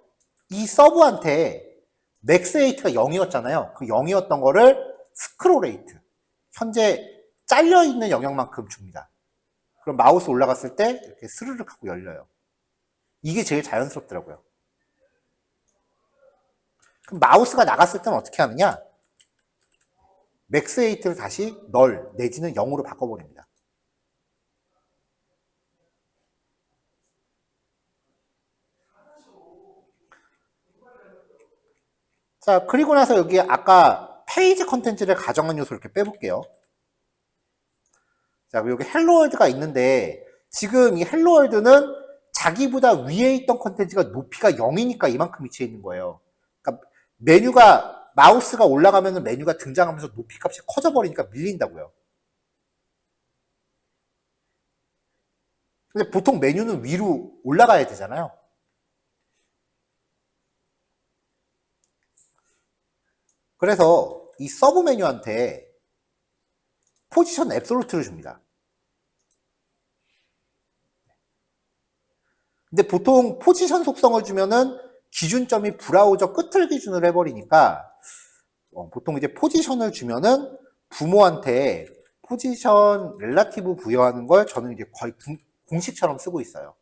이 서브한테 맥스 헤이트가 0이었잖아요. 그 0이었던 거를 스크롤 헤이트, 현재 잘려있는 영역만큼 줍니다. 그럼 마우스 올라갔을 때 이렇게 스르륵 하고 열려요. 이게 제일 자연스럽더라고요. 그럼 마우스가 나갔을 때는 어떻게 하느냐? 맥스 헤이트를 다시 널 내지는 0으로 바꿔버립니다. 자, 그리고 나서 여기 아까 페이지 컨텐츠를 가정한 요소 이렇게 빼볼게요. 자, 여기 헬로월드가 있는데 지금 이 헬로월드는 자기보다 위에 있던 컨텐츠가 높이가 0이니까 이만큼 위치해 있는 거예요. 그러니까 메뉴가 마우스가 올라가면 메뉴가 등장하면서 높이 값이 커져 버리니까 밀린다고요. 근데 보통 메뉴는 위로 올라가야 되잖아요. 그래서 이 서브 메뉴한테 포지션 앱솔루트를 줍니다. 근데 보통 포지션 속성을 주면은 기준점이 브라우저 끝을 기준으로 해버리니까 보통 이제 포지션을 주면은 부모한테 포지션 렐라티브 부여하는 걸 저는 이제 거의 공식처럼 쓰고 있어요.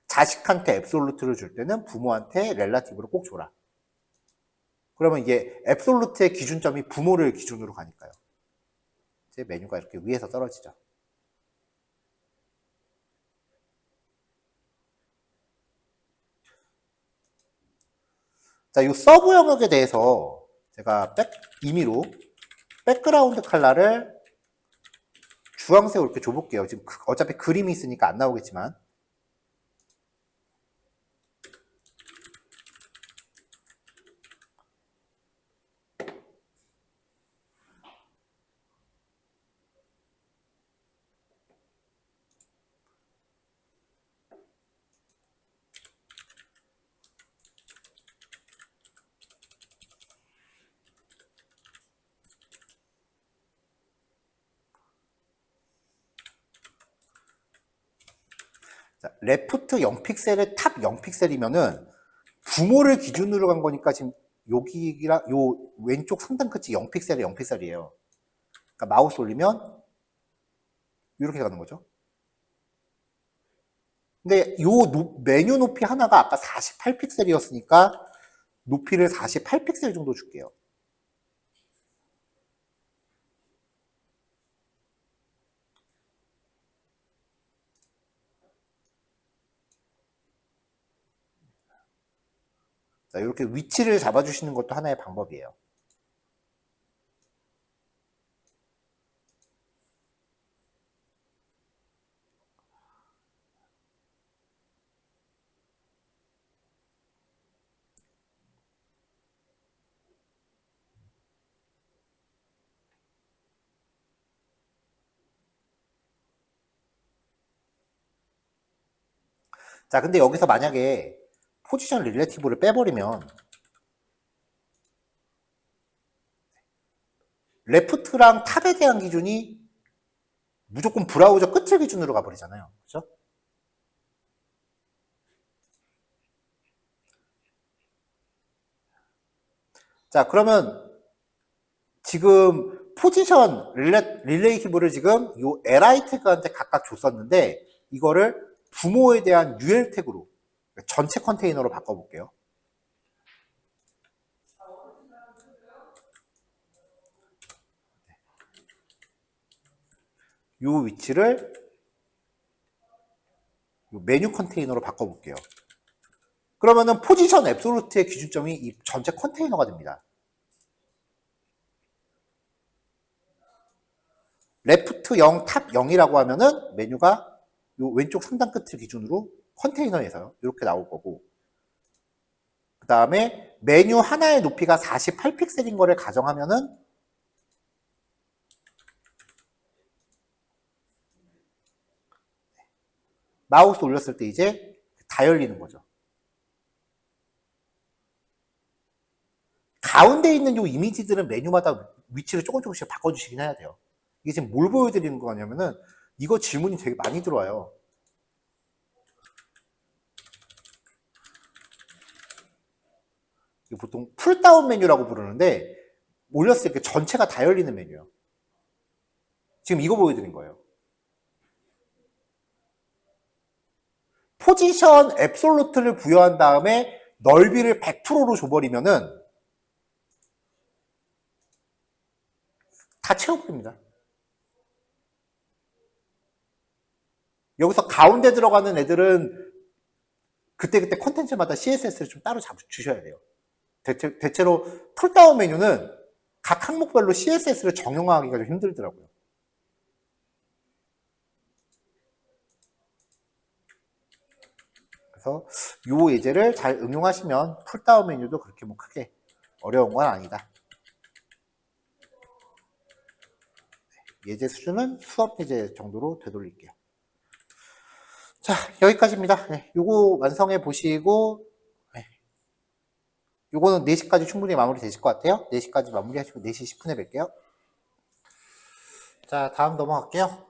자식한테 앱솔루트를 줄 때는 부모한테 렐라티브를 꼭 줘라. 그러면 이게 앱솔루트의 기준점이 부모를 기준으로 가니까요. 제 메뉴가 이렇게 위에서 떨어지죠. 자, 이 서브 영역에 대해서 제가 임의로 백그라운드 컬러를 주황색으로 이렇게 줘볼게요. 지금 어차피 그림이 있으니까 안 나오겠지만. 자, 레프트 0픽셀에 탑 0픽셀이면은 부모를 기준으로 간 거니까 지금 여기랑 요 왼쪽 상단 끝이 0픽셀에 0픽셀이에요. 그러니까 마우스 올리면 이렇게 가는 거죠. 근데 요 메뉴 높이 하나가 아까 48픽셀이었으니까 높이를 48픽셀 정도 줄게요. 자, 이렇게 위치를 잡아주시는 것도 하나의 방법이에요. 자, 근데 여기서 만약에 포지션 릴레티브를 빼버리면 레프트랑 탑에 대한 기준이 무조건 브라우저 끝을 기준으로 가버리잖아요. 그죠? 자, 그러면 지금 포지션 릴레이티브를 지금 요 li 태그한테 각각 줬었는데 이거를 부모에 대한 ul 태그로 전체 컨테이너로 바꿔볼게요. 요 위치를 요 메뉴 컨테이너로 바꿔볼게요. 그러면은 포지션 앱솔루트의 기준점이 이 전체 컨테이너가 됩니다. 레프트 0, 탑 0이라고 하면은 메뉴가 요 왼쪽 상단 끝을 기준으로 컨테이너에서 이렇게 나올 거고, 그 다음에 메뉴 하나의 높이가 48픽셀인 거를 가정하면은 마우스 올렸을 때 이제 다 열리는 거죠. 가운데 있는 요 이미지들은 메뉴마다 위치를 조금씩 바꿔주시긴 해야 돼요. 이게 지금 뭘 보여드리는 거냐면은 이거 질문이 되게 많이 들어와요. 보통 풀다운 메뉴라고 부르는데 올렸을 때 전체가 다 열리는 메뉴예요. 지금 이거 보여드린 거예요. 포지션 앱솔루트를 부여한 다음에 넓이를 100%로 줘버리면은 다 채워버립니다. 여기서 가운데 들어가는 애들은 그때그때 콘텐츠마다 CSS를 좀 따로 주셔야 돼요. 대체로 풀다운 메뉴는 각 항목별로 CSS를 정형화하기가 좀 힘들더라고요. 그래서 이 예제를 잘 응용하시면 풀다운 메뉴도 그렇게 뭐 크게 어려운 건 아니다. 예제 수준은 수업 예제 정도로 되돌릴게요. 자, 여기까지입니다. 네, 요거 완성해 보시고, 네, 요거는 4시까지 충분히 마무리 되실 것 같아요. 4시까지 마무리 하시고 4시 10분에 뵐게요. 자, 다음 넘어갈게요.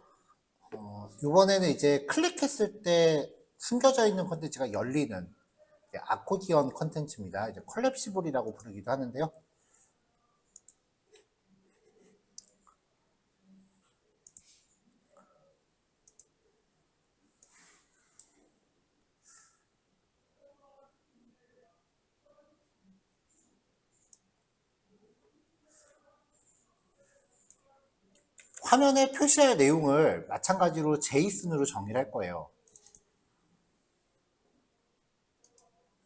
이번에는 이제 클릭했을 때 숨겨져 있는 컨텐츠가 열리는 아코디언 컨텐츠입니다. 이제 컬랩시블이라고 부르기도 하는데요. 화면에 표시할 내용을 마찬가지로 제이슨으로 정의를 할 거예요.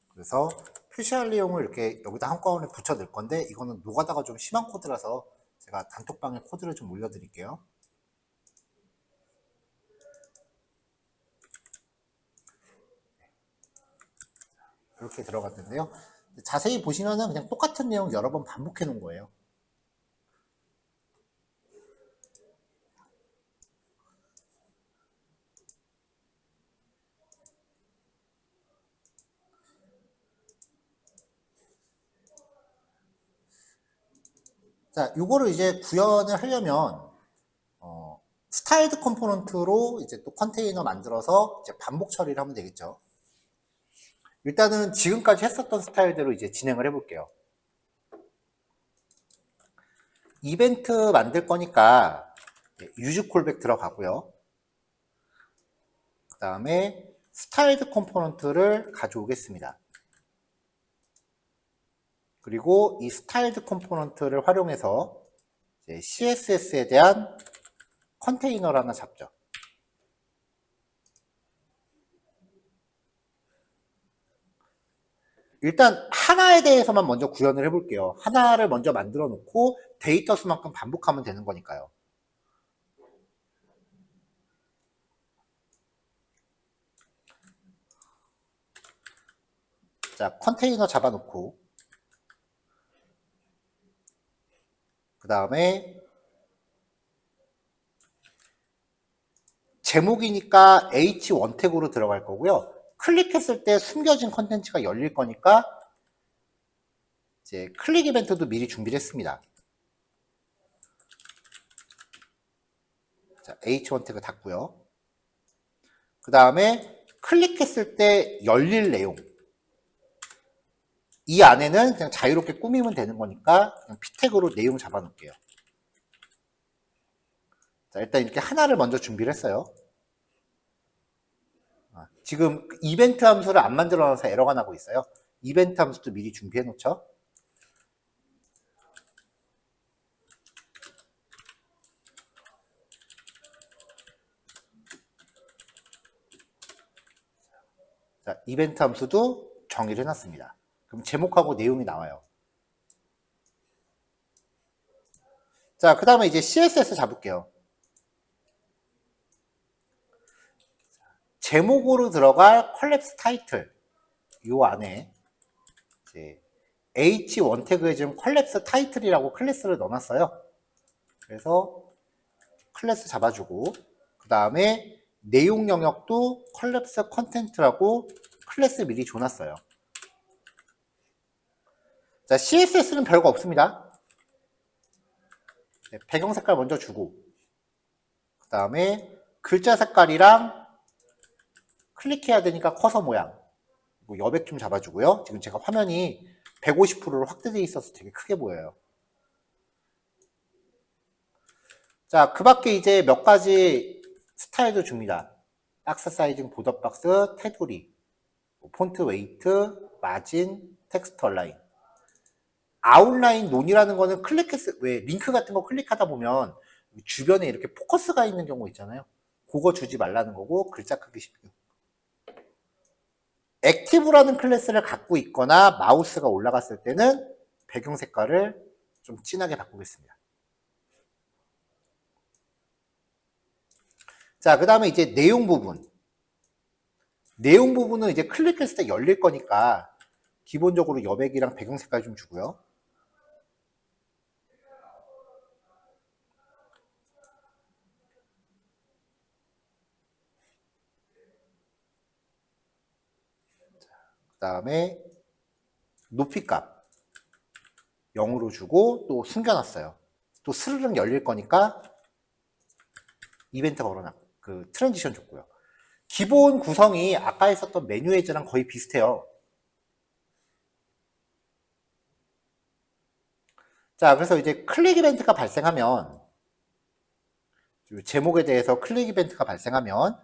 그래서 표시할 내용을 이렇게 여기다 한꺼번에 붙여 넣을 건데 이거는 노가다가 좀 심한 코드라서 제가 단톡방에 코드를 좀 올려드릴게요. 이렇게 들어갔는데요. 자세히 보시면은 그냥 똑같은 내용 여러 번 반복해 놓은 거예요. 자, 요거를 이제 구현을 하려면 스타일드 컴포넌트로 이제 또 컨테이너 만들어서 이제 반복 처리를 하면 되겠죠. 일단은 지금까지 했었던 스타일대로 이제 진행을 해볼게요. 이벤트 만들 거니까 유즈 콜백 들어가고요. 그 다음에 스타일드 컴포넌트를 가져오겠습니다. 그리고 이 스타일드 컴포넌트를 활용해서 CSS에 대한 컨테이너를 하나 잡죠. 일단 하나에 대해서만 먼저 구현을 해볼게요. 하나를 먼저 만들어 놓고 데이터 수만큼 반복하면 되는 거니까요. 자, 컨테이너 잡아놓고 그 다음에 제목이니까 H1 태그로 들어갈 거고요. 클릭했을 때 숨겨진 컨텐츠가 열릴 거니까 이제 클릭 이벤트도 미리 준비를 했습니다. 자, H1 태그 닫고요. 그 다음에 클릭했을 때 열릴 내용. 이 안에는 그냥 자유롭게 꾸미면 되는 거니까 그냥 P 태그로 내용 잡아 놓을게요. 자, 일단 이렇게 하나를 먼저 준비를 했어요. 지금 이벤트 함수를 안 만들어 놔서 에러가 나고 있어요. 이벤트 함수도 미리 준비해 놓죠. 자, 이벤트 함수도 정의를 해놨습니다. 그럼 제목하고 내용이 나와요. 자, 그 다음에 이제 CSS 잡을게요. 제목으로 들어갈 컬랩스 타이틀 요 안에 이제 H1 태그에 지금 컬랩스 타이틀이라고 클래스를 넣어놨어요. 그래서 클래스 잡아주고 그 다음에 내용 영역도 컬랩스 컨텐트라고 클래스 미리 줘놨어요. 자, CSS는 별거 없습니다. 배경 색깔 먼저 주고 그 다음에 글자 색깔이랑 클릭해야 되니까 커서 모양 여백 좀 잡아주고요. 지금 제가 화면이 150%로 확대되어 있어서 되게 크게 보여요. 자, 그 밖에 이제 몇 가지 스타일도 줍니다. 박스 사이징, 보더 박스, 테두리, 폰트 웨이트, 마진, 텍스트 얼라인. 아웃라인 논이라는 거는 왜 링크 같은 거 클릭하다 보면 주변에 이렇게 포커스가 있는 경우 있잖아요. 그거 주지 말라는 거고 글자 크기 16. 액티브라는 클래스를 갖고 있거나 마우스가 올라갔을 때는 배경 색깔을 좀 진하게 바꾸겠습니다. 자, 그 다음에 이제 내용 부분. 내용 부분은 이제 클릭했을 때 열릴 거니까 기본적으로 여백이랑 배경 색깔 좀 주고요. 그 다음에 높이값 0으로 주고 또 숨겨놨어요. 또 스르륵 열릴 거니까 이벤트 걸어놨고 그 트랜지션 줬고요. 기본 구성이 아까 했었던 메뉴 에즈랑 거의 비슷해요. 자, 그래서 이제 클릭 이벤트가 발생하면 제목에 대해서 클릭 이벤트가 발생하면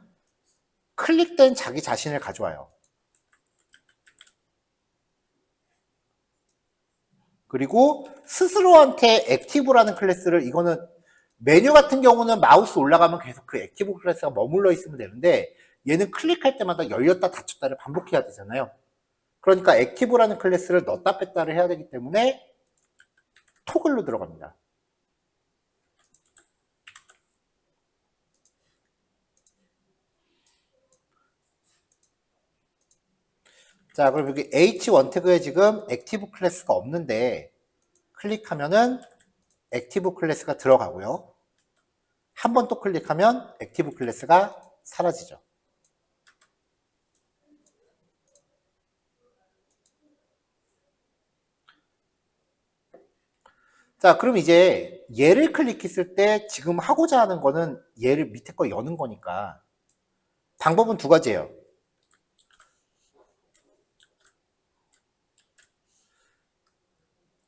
클릭된 자기 자신을 가져와요. 그리고 스스로한테 액티브라는 클래스를 이거는 메뉴 같은 경우는 마우스 올라가면 계속 그 액티브 클래스가 머물러 있으면 되는데 얘는 클릭할 때마다 열렸다 닫혔다를 반복해야 되잖아요. 그러니까 액티브라는 클래스를 넣었다 뺐다를 해야 되기 때문에 토글로 들어갑니다. 자, 그럼 여기 H1 태그에 지금 액티브 클래스가 없는데 클릭하면은 액티브 클래스가 들어가고요. 한 번 또 클릭하면 액티브 클래스가 사라지죠. 자, 그럼 이제 얘를 클릭했을 때 지금 하고자 하는 거는 얘를 밑에 거 여는 거니까 방법은 두 가지예요.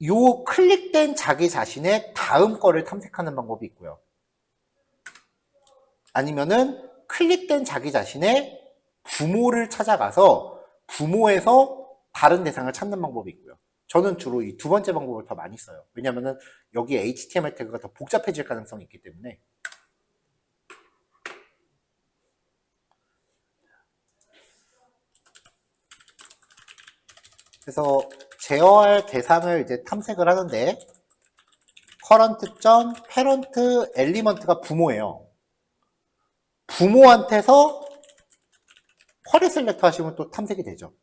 요 클릭된 자기 자신의 다음 거를 탐색하는 방법이 있고요. 아니면은 클릭된 자기 자신의 부모를 찾아가서 부모에서 다른 대상을 찾는 방법이 있고요. 저는 주로 이 두 번째 방법을 더 많이 써요. 왜냐면은 여기에 HTML 태그가 더 복잡해질 가능성이 있기 때문에. 그래서 제어할 대상을 이제 탐색을 하는데 current.parent element가 부모예요. 부모한테서 쿼리 셀렉터 하시면 또 탐색이 되죠.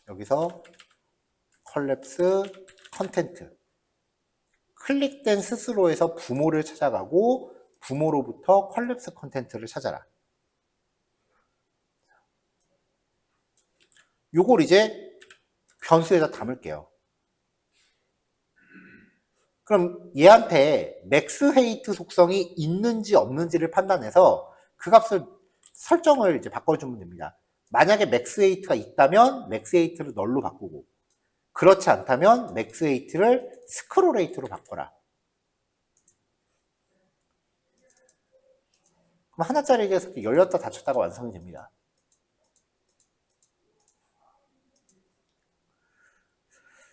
여기서 collapse content 클릭된 스스로에서 부모를 찾아가고 부모로부터 collapse content를 찾아라. 요걸 이제 변수에다 담을게요. 그럼 얘한테 맥스 헤이트 속성이 있는지 없는지를 판단해서 그 값을 설정을 이제 바꿔주면 됩니다. 만약에 맥스 헤이트가 있다면 맥스 헤이트를 널로 바꾸고 그렇지 않다면 맥스 헤이트를 스크롤 헤이트로 바꿔라. 그럼 하나짜리 계속 열렸다 닫혔다가 완성이 됩니다.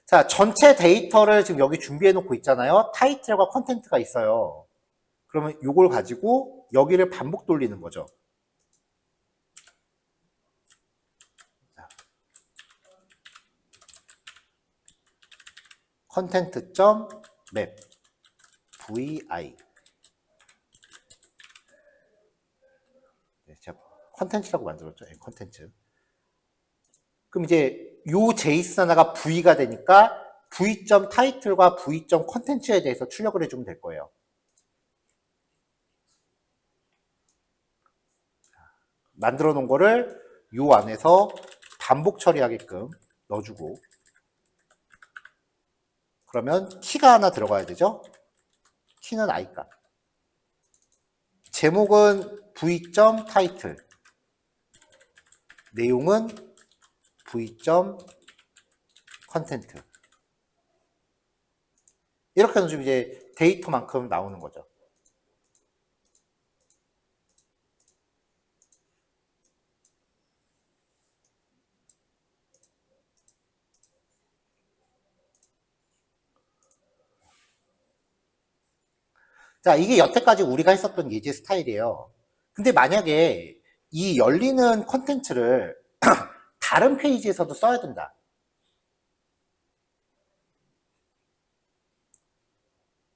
자, 전체 데이터를 지금 여기 준비해 놓고 있잖아요. 타이틀과 컨텐트가 있어요. 그러면 이걸 가지고 여기를 반복 돌리는 거죠. 컨텐트.map vi 제가 컨텐츠라고 만들었죠. 컨텐츠. 그럼 이제 요 제이슨 하나가 v가 되니까 v.title과 v.content에 대해서 출력을 해주면 될 거예요. 만들어 놓은 거를 요 안에서 반복 처리하게끔 넣어주고 그러면 키가 하나 들어가야 되죠. 키는 i값. 제목은 v.title 내용은 v.content 이렇게 해서 이제 데이터만큼 나오는 거죠. 자, 이게 여태까지 우리가 했었던 예제 스타일이에요. 근데 만약에 이 열리는 컨텐츠를 다른 페이지에서도 써야 된다.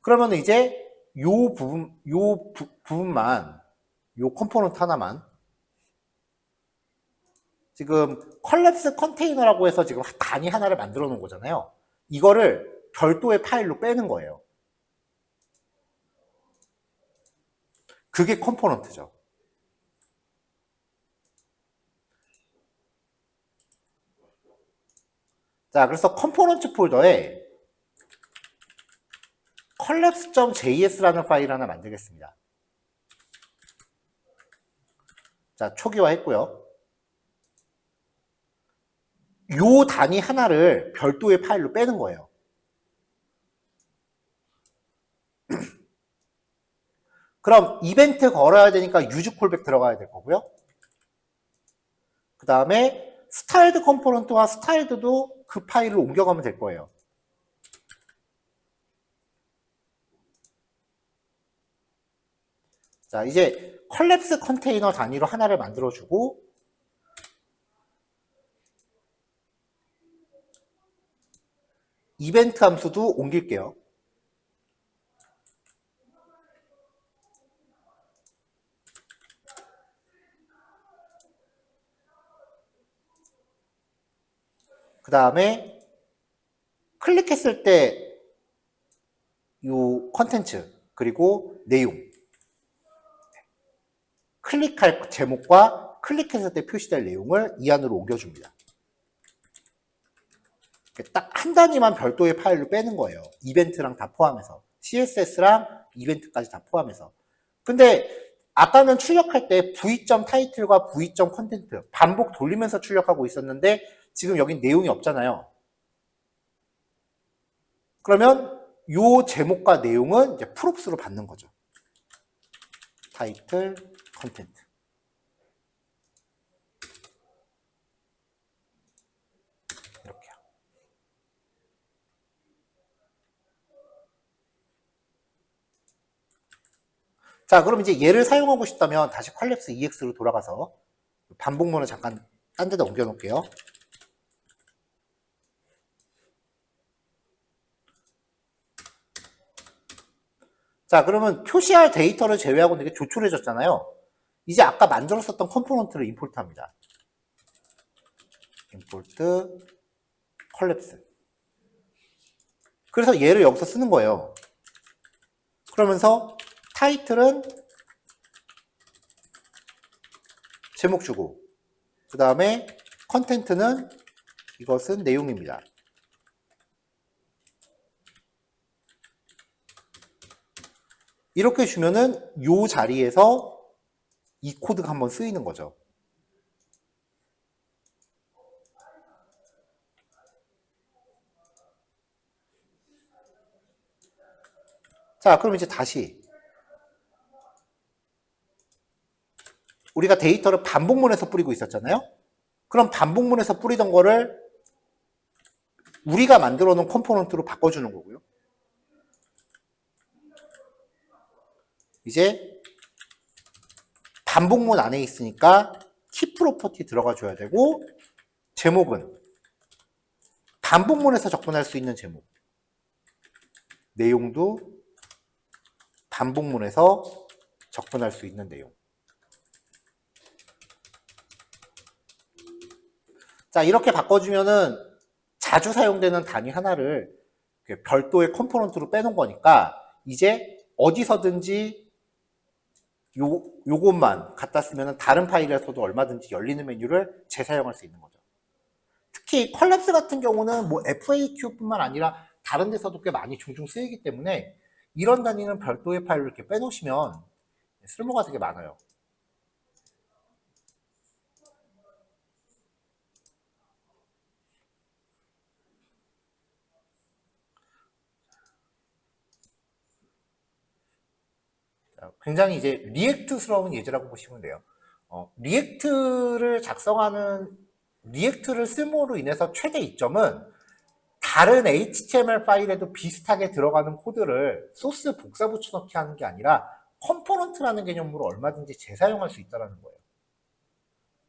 그러면 이제 요 부분만, 요 컴포넌트 하나만 지금 컬랩스 컨테이너라고 해서 지금 단위 하나를 만들어 놓은 거잖아요. 이거를 별도의 파일로 빼는 거예요. 그게 컴포넌트죠. 자, 그래서 컴포넌트 폴더에 collapse.js라는 파일 하나 만들겠습니다. 자, 초기화 했고요. 요 단위 하나를 별도의 파일로 빼는 거예요. 그럼 이벤트 걸어야 되니까 유즈 콜백 들어가야 될 거고요. 그 다음에 스타일드 컴포넌트와 스타일드도 그 파일로 옮겨가면 될 거예요. 자, 이제 컬랩스 컨테이너 단위로 하나를 만들어주고 이벤트 함수도 옮길게요. 그 다음에 클릭했을 때 요 컨텐츠 그리고 내용 클릭할 제목과 클릭했을 때 표시될 내용을 이 안으로 옮겨줍니다. 딱 한 단위만 별도의 파일로 빼는 거예요. 이벤트랑 다 포함해서. CSS랑 이벤트까지 다 포함해서. 근데 아까는 출력할 때 v.타이틀과 v.컨텐트 반복 돌리면서 출력하고 있었는데 지금 여긴 내용이 없잖아요. 그러면 요 제목과 내용은 이제 프롭스로 받는 거죠. 타이틀, 컨텐트. 이렇게요. 자, 그럼 이제 얘를 사용하고 싶다면 다시 퀄랩스 EX로 돌아가서 반복문을 잠깐 딴 데다 옮겨 놓을게요. 자, 그러면 표시할 데이터를 제외하고 되게 조촐해졌잖아요. 이제 아까 만들었었던 컴포넌트를 임포트합니다. 임포트 컬랩스. 그래서 얘를 여기서 쓰는 거예요. 그러면서 타이틀은 제목 주고 그 다음에 컨텐트는 이것은 내용입니다. 이렇게 주면은 요 자리에서 이 코드가 한번 쓰이는 거죠. 자, 그럼 이제 다시 우리가 데이터를 반복문에서 뿌리고 있었잖아요. 그럼 반복문에서 뿌리던 거를 우리가 만들어 놓은 컴포넌트로 바꿔주는 거고요. 이제 반복문 안에 있으니까 키 프로퍼티 들어가 줘야 되고 제목은 반복문에서 접근할 수 있는 제목. 내용도 반복문에서 접근할 수 있는 내용. 자, 이렇게 바꿔주면은 자주 사용되는 단위 하나를 별도의 컴포넌트로 빼놓은 거니까 이제 어디서든지 요것만 갖다 쓰면 다른 파일에서도 얼마든지 열리는 메뉴를 재사용할 수 있는 거죠. 특히 컬랩스 같은 경우는 뭐 FAQ뿐만 아니라 다른 데서도 꽤 많이 종종 쓰이기 때문에 이런 단위는 별도의 파일로 이렇게 빼놓으시면 쓸모가 되게 많아요. 굉장히 이제 리액트스러운 예제라고 보시면 돼요. 리액트를 쓸모로 인해서 최대 이점은 다른 HTML 파일에도 비슷하게 들어가는 코드를 소스 복사 붙여넣기 하는 게 아니라 컴포넌트라는 개념으로 얼마든지 재사용할 수 있다는 거예요.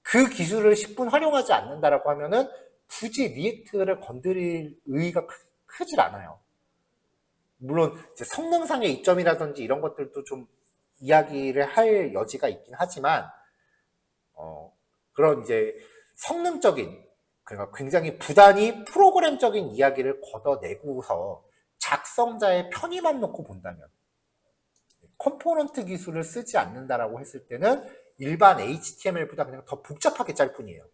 그 기술을 10분 활용하지 않는다라고 하면은 굳이 리액트를 건드릴 의의가 크질 않아요. 물론 이제 성능상의 이점이라든지 이런 것들도 좀 이야기를 할 여지가 있긴 하지만 그런 이제 성능적인 그러니까 굉장히 부단히 프로그램적인 이야기를 걷어내고서 작성자의 편의만 놓고 본다면 컴포넌트 기술을 쓰지 않는다라고 했을 때는 일반 HTML보다 그냥 더 복잡하게 짤 뿐이에요.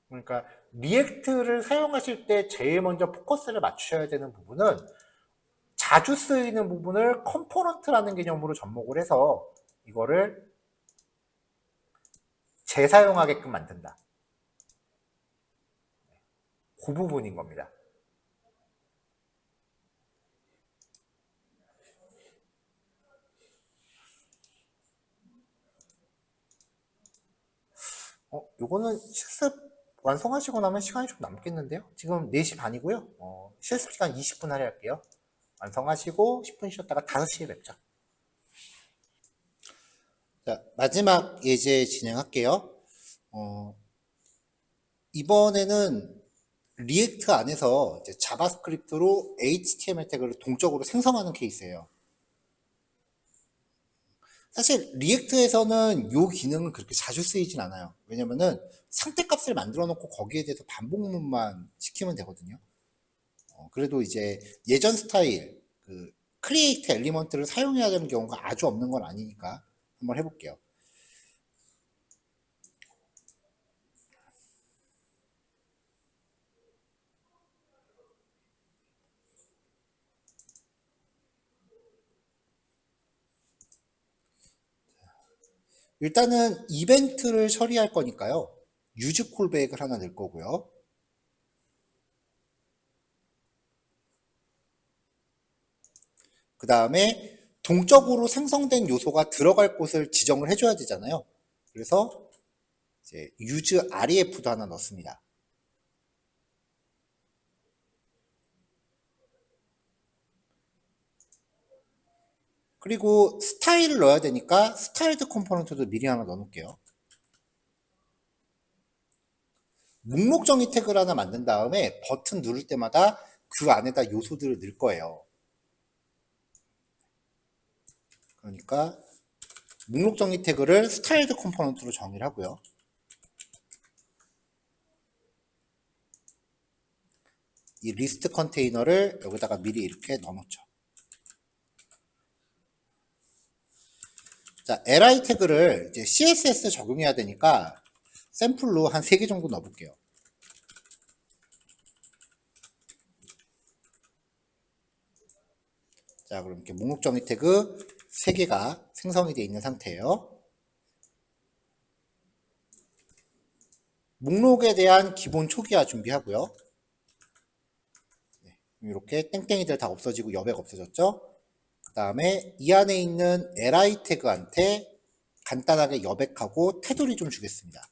그러니까 리액트를 사용하실 때 제일 먼저 포커스를 맞추셔야 되는 부분은 자주 쓰이는 부분을 컴포넌트라는 개념으로 접목을 해서 이거를 재사용하게끔 만든다. 그 부분인 겁니다. 요거는 실습 완성하시고 나면 시간이 좀 남겠는데요? 지금 4시 반이고요. 실습 시간 20분 할애할게요. 완성하시고 10분 쉬었다가 5시에 뵙죠. 자, 마지막 예제 진행할게요. 이번에는 리액트 안에서 이제 자바스크립트로 HTML 태그를 동적으로 생성하는 케이스예요. 사실 리액트에서는 이 기능은 그렇게 자주 쓰이진 않아요. 왜냐면은 상태값을 만들어 놓고 거기에 대해서 반복문만 시키면 되거든요. 그래도 이제 예전 스타일 그 크리에이트 엘리먼트를 사용해야 되는 경우가 아주 없는 건 아니니까 한번 해볼게요. 일단은 이벤트를 처리할 거니까요. 유즈 콜백을 하나 넣을 거고요. 그 다음에 동적으로 생성된 요소가 들어갈 곳을 지정을 해줘야 되잖아요. 그래서 이제 use ref도 하나 넣습니다. 그리고 스타일을 넣어야 되니까 스타일드 컴포넌트도 미리 하나 넣어놓을게요. 목록 정의 태그를 하나 만든 다음에 버튼 누를 때마다 그 안에다 요소들을 넣을 거예요. 그러니까 목록 정의 태그를 스타일드 컴포넌트로 정의를 하고요. 이 리스트 컨테이너를 여기다가 미리 이렇게 넣어놓죠. 자, li 태그를 이제 css 적용해야 되니까 샘플로 한 3개 정도 넣어볼게요. 자, 그럼 이렇게 목록 정의 태그 3개가 생성이 되어 있는 상태예요. 목록에 대한 기본 초기화 준비하고요. 네, 이렇게 땡땡이들 다 없어지고 여백 없어졌죠? 그 다음에 이 안에 있는 li 태그한테 간단하게 여백하고 테두리 좀 주겠습니다.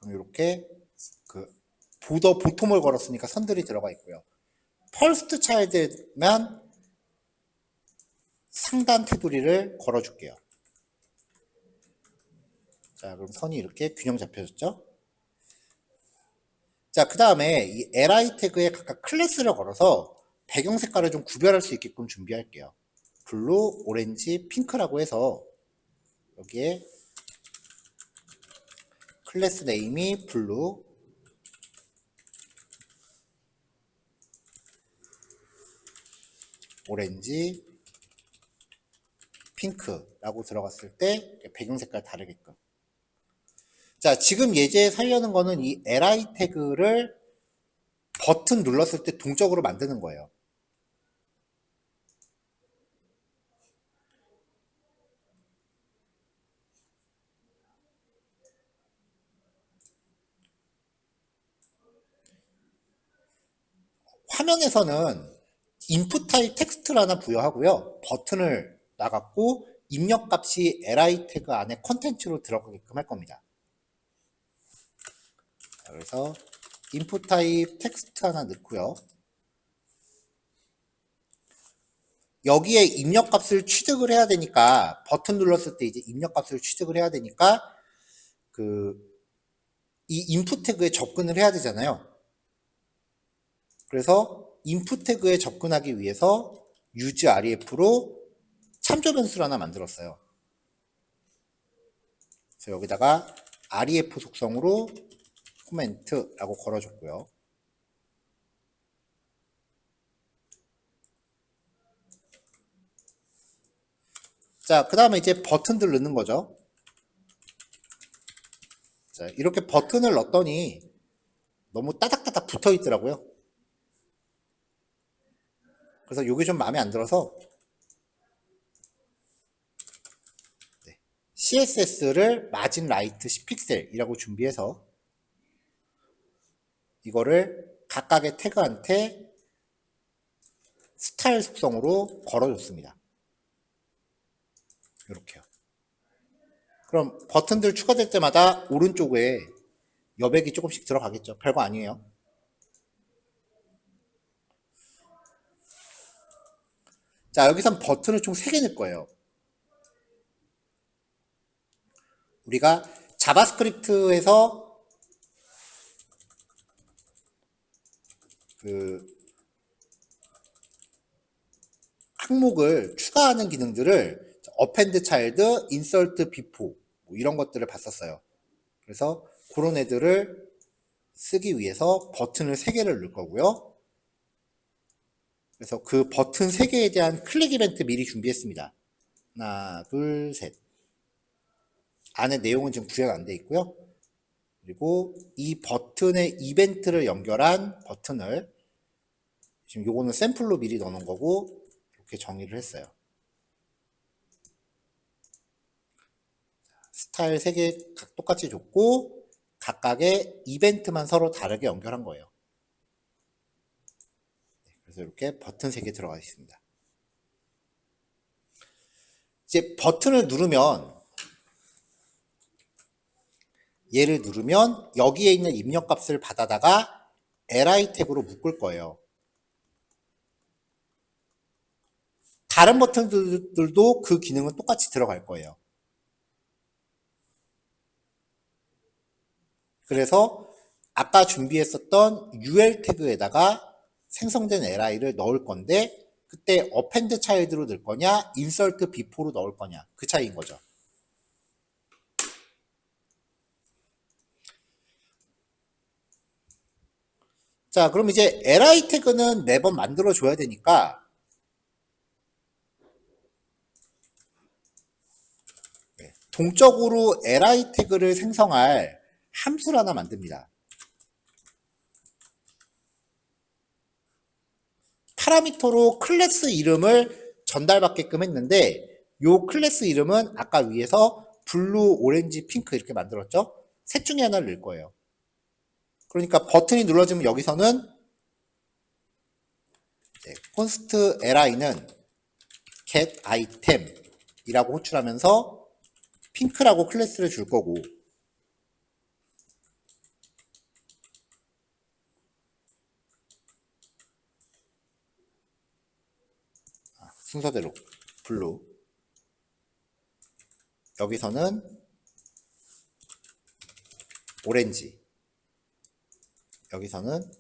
그럼 이렇게 그 보더 보통을 걸었으니까 선들이 들어가 있고요. 퍼스트 차일드만 상단 테두리를 걸어줄게요. 자, 그럼 선이 이렇게 균형 잡혀졌죠? 자, 그 다음에 이 li 태그에 각각 클래스를 걸어서 배경 색깔을 좀 구별할 수 있게끔 준비할게요. 블루, 오렌지, 핑크라고 해서 여기에 클래스 네임이 블루, 오렌지, 핑크라고 들어갔을 때 배경 색깔 다르게끔. 자, 지금 예제에 살려는 거는 이 li 태그를 버튼 눌렀을 때 동적으로 만드는 거예요. 화면에서는 인풋 타입 텍스트를 하나 부여하고요. 버튼을 나갔고 입력값이 li 태그 안에 컨텐츠로 들어가게끔 할 겁니다. 그래서 인풋 타입 텍스트 하나 넣고요. 여기에 입력값을 취득을 해야 되니까 버튼 눌렀을 때 이제 입력값을 취득을 해야 되니까 이 인풋 태그에 접근을 해야 되잖아요. 그래서 인풋 태그에 접근하기 위해서 use ref로 참조 변수를 하나 만들었어요. 그래서 여기다가 ref 속성으로 코멘트라고 걸어줬고요. 자, 그 다음에 이제 버튼들 넣는 거죠. 자, 이렇게 버튼을 넣었더니 너무 따닥따닥 붙어 있더라고요. 그래서 이게 좀 마음에 안 들어서 CSS를 마진 라이트 10픽셀이라고 준비해서 이거를 각각의 태그한테 스타일 속성으로 걸어줬습니다. 이렇게요. 그럼 버튼들 추가될 때마다 오른쪽에 여백이 조금씩 들어가겠죠. 별거 아니에요. 자, 여기선 버튼을 총 3개 넣을 거예요. 우리가 자바스크립트에서 그 항목을 추가하는 기능들을 append child, insert before 뭐 이런 것들을 봤었어요. 그래서 그런 애들을 쓰기 위해서 버튼을 3개를 넣을 거고요. 그래서 그 버튼 3개에 대한 클릭 이벤트 미리 준비했습니다. 하나, 둘, 셋. 안에 내용은 지금 구현 안 돼 있고요. 그리고 이 버튼의 이벤트를 연결한 버튼을 지금 요거는 샘플로 미리 넣어놓은 거고 이렇게 정의를 했어요. 스타일 3개 똑같이 줬고 각각의 이벤트만 서로 다르게 연결한 거예요. 그래서 이렇게 버튼 3개 들어가 있습니다. 이제 버튼을 누르면 얘를 누르면 여기에 있는 입력값을 받아다가 li 태그로 묶을 거예요. 다른 버튼들도 그 기능은 똑같이 들어갈 거예요. 그래서 아까 준비했었던 ul 태그에다가 생성된 li를 넣을 건데 그때 append child로 넣을 거냐 insert before로 넣을 거냐 그 차이인 거죠. 자, 그럼 이제 li 태그는 매번 만들어 줘야 되니까 동적으로 li 태그를 생성할 함수를 하나 만듭니다. 파라미터로 클래스 이름을 전달받게끔 했는데 요 클래스 이름은 아까 위에서 블루, 오렌지, 핑크 이렇게 만들었죠? 셋 중에 하나를 넣을 거예요. 그러니까 버튼이 눌러지면 여기서는 const li는 get item 이라고 호출하면서 핑크라고 클래스를 줄 거고 순서대로 블루 여기서는 오렌지 여기서는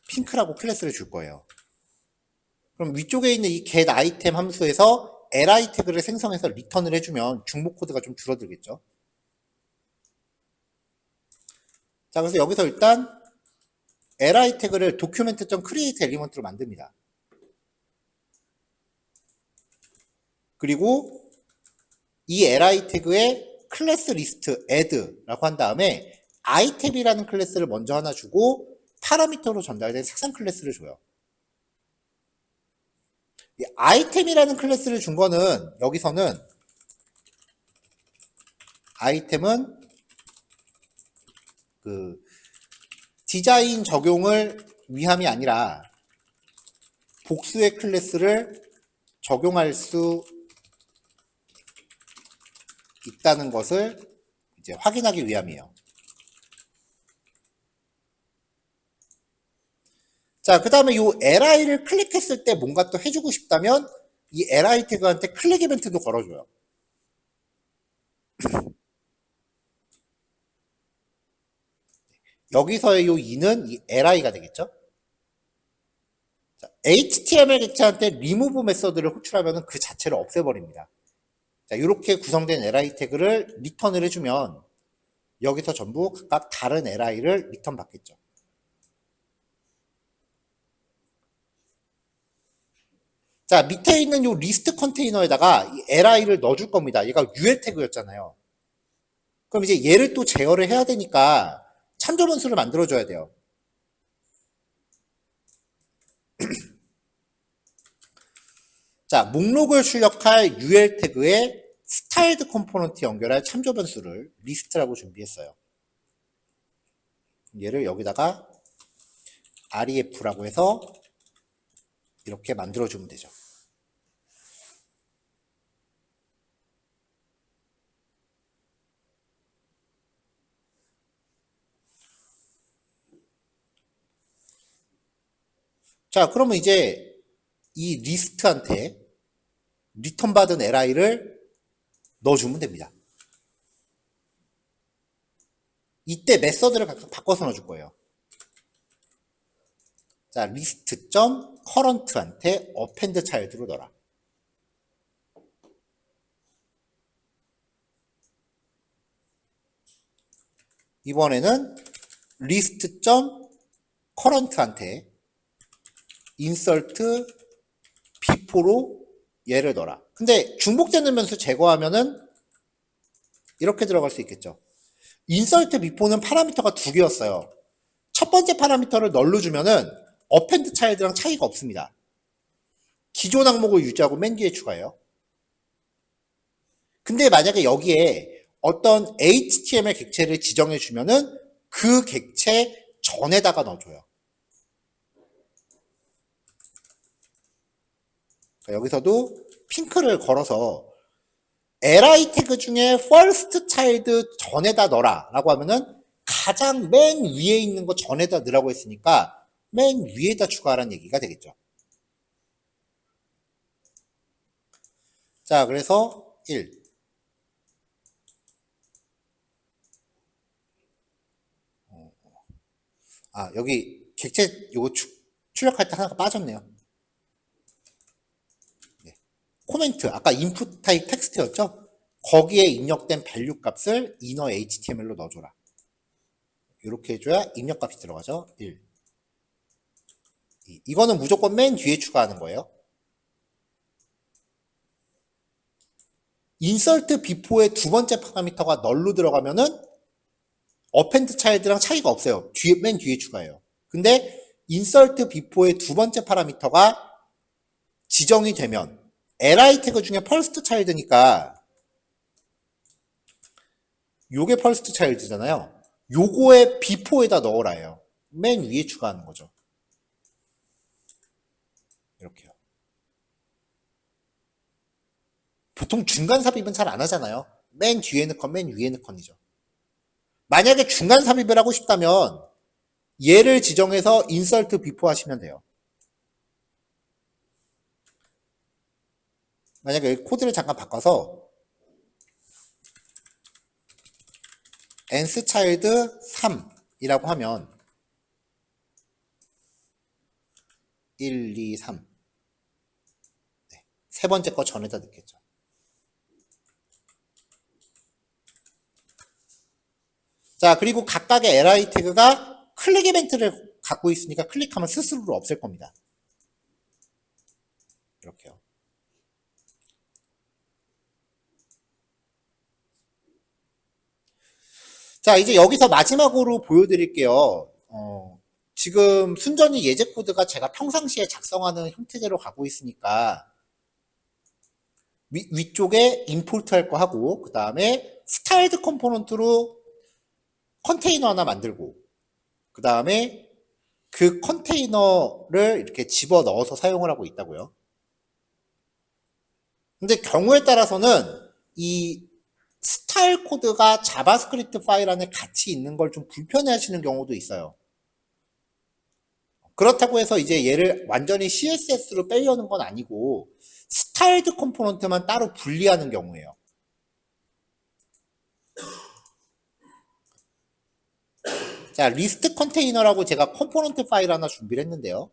핑크라고 클래스를 줄 거예요. 그럼 위쪽에 있는 이 get item 함수에서 li 태그를 생성해서 리턴을 해주면 중복 코드가 좀 줄어들겠죠. 자, 그래서 여기서 일단 li 태그를 document.create element로 만듭니다. 그리고 이 li 태그에 클래스 리스트 add라고 한 다음에 item이라는 클래스를 먼저 하나 주고 파라미터로 전달된 색상 클래스를 줘요. 이 item이라는 클래스를 준 거는 여기서는 item은 그 디자인 적용을 위함이 아니라 복수의 클래스를 적용할 수 있다는 것을 이제 확인하기 위함이에요. 자, 그 다음에 이 li를 클릭했을 때 뭔가 또 해주고 싶다면 이 li 태그한테 클릭 이벤트도 걸어줘요. 여기서의 이 2는 이 li가 되겠죠? 자, HTML 객체한테 remove 메서드를 호출하면 그 자체를 없애버립니다. 자, 이렇게 구성된 li 태그를 리턴을 해주면 여기서 전부 각각 다른 li를 리턴 받겠죠. 자, 밑에 있는 이 리스트 컨테이너에다가 이 li를 넣어줄 겁니다. 얘가 ul 태그였잖아요. 그럼 이제 얘를 또 제어를 해야 되니까 참조 변수를 만들어줘야 돼요. 자, 목록을 출력할 ul 태그에 styled 컴포넌트 연결할 참조 변수를 리스트라고 준비했어요. 얘를 여기다가 ref라고 해서 이렇게 만들어주면 되죠. 자, 그러면 이제 이 리스트한테 리턴 받은 li를 넣어주면 됩니다. 이때 메서드를 각각 바꿔서 넣어줄 거예요. 자, list.current한테 append child로 넣어라. 이번에는 list.current한테 insert before로 얘를 넣어라. 근데 중복되는 변수 제거하면은 이렇게 들어갈 수 있겠죠. insert before는 파라미터가 2개였어요. 첫 번째 파라미터를 널로 주면은 어펜드 차일드랑 차이가 없습니다. 기존 항목을 유지하고 맨 뒤에 추가해요. 근데 만약에 여기에 어떤 HTML 객체를 지정해 주면은 그 객체 전에다가 넣어줘요. 여기서도 핑크를 걸어서 li 태그 중에 first child 전에다 넣어라 라고 하면은 가장 맨 위에 있는 거 전에다 넣으라고 했으니까 맨 위에다 추가하라는 얘기가 되겠죠. 자, 그래서 1. 여기 객체 요거 출력할 때 하나가 빠졌네요. 네. 코멘트, 아까 인풋 타입 텍스트였죠? 거기에 입력된 밸류 값을 inner HTML로 넣어줘라. 이렇게 해줘야 입력값이 들어가죠. 1. 2. 이거는 무조건 맨 뒤에 추가하는 거예요. insert before의 두 번째 파라미터가 널로 들어가면은 append child랑 차이가 없어요. 맨 뒤에 추가해요. 근데 insert before의 두 번째 파라미터가 지정이 되면 li 태그 중에 first child니까 요게 first child잖아요. 요거의 before에다 넣어라예요. 맨 위에 추가하는 거죠. 이렇게요. 보통 중간 삽입은 잘 안 하잖아요. 맨 뒤에 넣건 맨 위에 넣건이죠. 만약에 중간 삽입을 하고 싶다면 얘를 지정해서 insert before 하시면 돼요. 만약에 여기 코드를 잠깐 바꿔서 nth child 3이라고 하면 1, 2, 3 네, 세 번째 거 전에다 넣겠죠. 자, 그리고 각각의 li 태그가 클릭 이벤트를 갖고 있으니까 클릭하면 스스로 없앨 겁니다. 이렇게요. 자, 이제 여기서 마지막으로 보여드릴게요. 지금 순전히 예제 코드가 제가 평상시에 작성하는 형태대로 가고 있으니까 위쪽에 임포트 할 거 하고 그 다음에 스타일드 컴포넌트로 컨테이너 하나 만들고 그 다음에 그 컨테이너를 이렇게 집어 넣어서 사용을 하고 있다고요. 근데 경우에 따라서는 이 스타일 코드가 자바스크립트 파일 안에 같이 있는 걸 좀 불편해 하시는 경우도 있어요. 그렇다고 해서 이제 얘를 완전히 CSS로 빼려는 건 아니고 스타일드 컴포넌트만 따로 분리하는 경우예요. 자, 리스트 컨테이너라고 제가 컴포넌트 파일 하나 준비를 했는데요.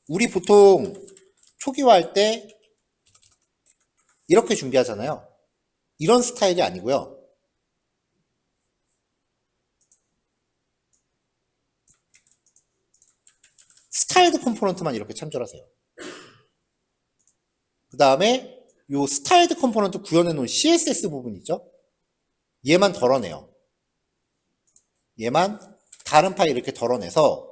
우리 보통 초기화할 때 이렇게 준비하잖아요. 이런 스타일이 아니고요. 스타일드 컴포넌트만 이렇게 참조하세요. 그 다음에 요 스타일드 컴포넌트 구현해 놓은 CSS 부분 있죠? 얘만 덜어내요. 얘만 다른 파일 이렇게 덜어내서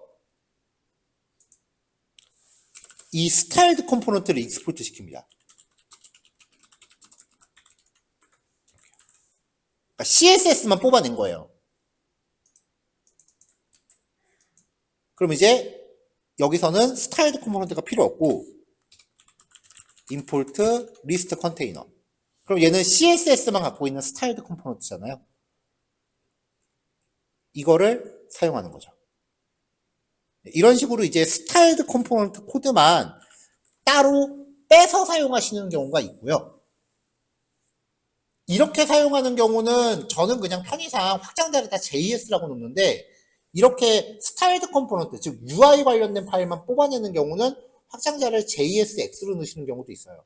이 스타일드 컴포넌트를 익스포트 시킵니다. 그러니까 CSS만 뽑아낸 거예요. 그럼 이제 여기서는 스타일드 컴포넌트가 필요 없고 import list container. 그럼 얘는 CSS만 갖고 있는 스타일드 컴포넌트잖아요. 이거를 사용하는 거죠. 이런 식으로 이제 스타일드 컴포넌트 코드만 따로 빼서 사용하시는 경우가 있고요. 이렇게 사용하는 경우는 저는 그냥 편의상 확장자를 다 JS라고 놓는데 이렇게 스타일드 컴포넌트, 즉 UI 관련된 파일만 뽑아내는 경우는 확장자를 JSX로 넣으시는 경우도 있어요.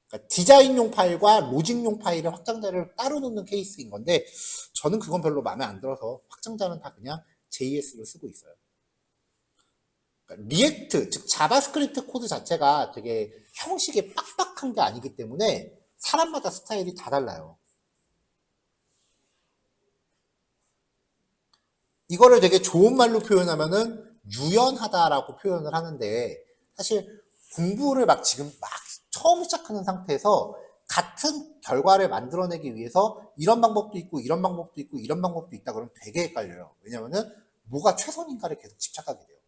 그러니까 디자인용 파일과 로직용 파일의 확장자를 따로 넣는 케이스인 건데 저는 그건 별로 마음에 안 들어서 확장자는 다 그냥 JS를 쓰고 있어요. 그러니까 리액트, 즉 자바스크립트 코드 자체가 되게 형식이 빡빡한 게 아니기 때문에 사람마다 스타일이 다 달라요. 이거를 되게 좋은 말로 표현하면은 유연하다라고 표현을 하는데, 사실 공부를 막 지금 막 처음 시작하는 상태에서 같은 결과를 만들어내기 위해서 이런 방법도 있고 이런 방법도 있고 이런 방법도 있다 그러면 되게 헷갈려요. 왜냐면은 뭐가 최선인가를 계속 집착하게 돼요.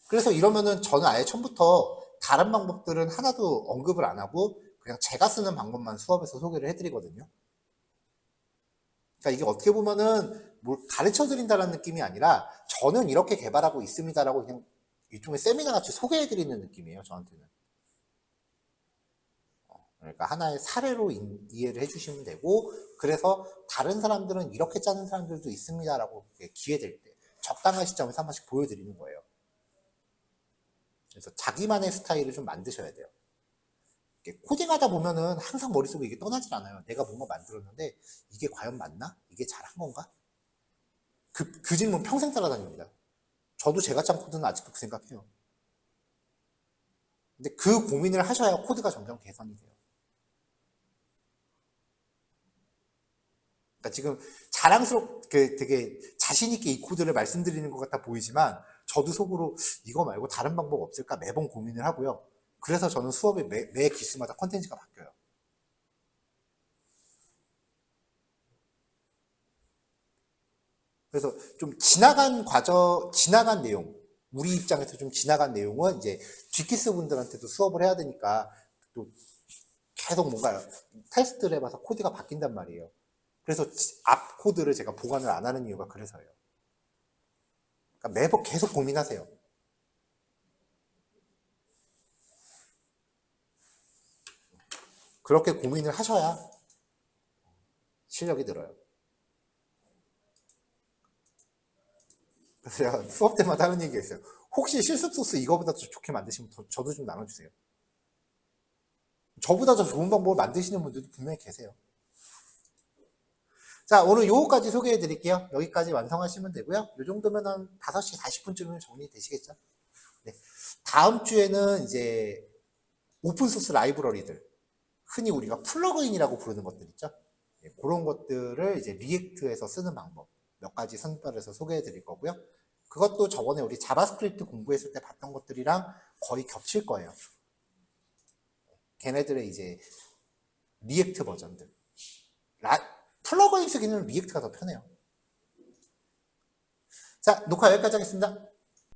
그래서 이러면은 저는 아예 처음부터 다른 방법들은 하나도 언급을 안 하고 그냥 제가 쓰는 방법만 수업에서 소개를 해드리거든요. 그러니까 이게 어떻게 보면은 뭘 가르쳐 드린다는 느낌이 아니라 저는 이렇게 개발하고 있습니다라고 그냥 일종의 세미나 같이 소개해 드리는 느낌이에요, 저한테는. 그러니까 하나의 사례로 이해를 해주시면 되고, 그래서 다른 사람들은 이렇게 짜는 사람들도 있습니다라고 기회 될 때 적당한 시점에서 한 번씩 보여드리는 거예요. 그래서 자기만의 스타일을 좀 만드셔야 돼요. 코딩하다 보면은 항상 머릿속에 이게 떠나질 않아요. 내가 뭔가 만들었는데 이게 과연 맞나? 이게 잘한 건가? 그 질문 평생 따라다닙니다. 저도 제가 짠 코드는 아직도 그 생각해요. 근데 그 고민을 하셔야 코드가 점점 개선이 돼요. 그러니까 지금 자랑스럽게 되게 자신있게 이 코드를 말씀드리는 것 같아 보이지만 저도 속으로 이거 말고 다른 방법 없을까 매번 고민을 하고요. 그래서 저는 수업의 매 기수마다 컨텐츠가 바뀌어요. 그래서 좀 지나간 내용, 우리 입장에서 좀 지나간 내용은 이제 쥐키스 분들한테도 수업을 해야 되니까 또 계속 뭔가 테스트를 해봐서 코드가 바뀐단 말이에요. 그래서 앞 코드를 제가 보관을 안 하는 이유가 그래서예요. 그러니까 매번 계속 고민하세요. 그렇게 고민을 하셔야 실력이 늘어요. 그래서 제가 수업 때마다 하는 얘기가 있어요. 혹시 실습 소스 이거보다 더 좋게 만드시면 저도 좀 나눠주세요. 저보다 더 좋은 방법을 만드시는 분들도 분명히 계세요. 자, 오늘 요거까지 소개해 드릴게요. 여기까지 완성하시면 되고요. 요 정도면 한 5시 40분쯤이면 정리되시겠죠? 네. 다음 주에는 이제 오픈소스 라이브러리들, 흔히 우리가 플러그인이라고 부르는 것들 있죠? 네, 그런 것들을 이제 리액트에서 쓰는 방법 몇 가지 선별해서 소개해 드릴 거고요. 그것도 저번에 우리 자바스크립트 공부했을 때 봤던 것들이랑 거의 겹칠 거예요. 걔네들의 이제 리액트 버전들. 플러그인 쓰기는 리액트가 더 편해요. 자, 녹화 여기까지 하겠습니다.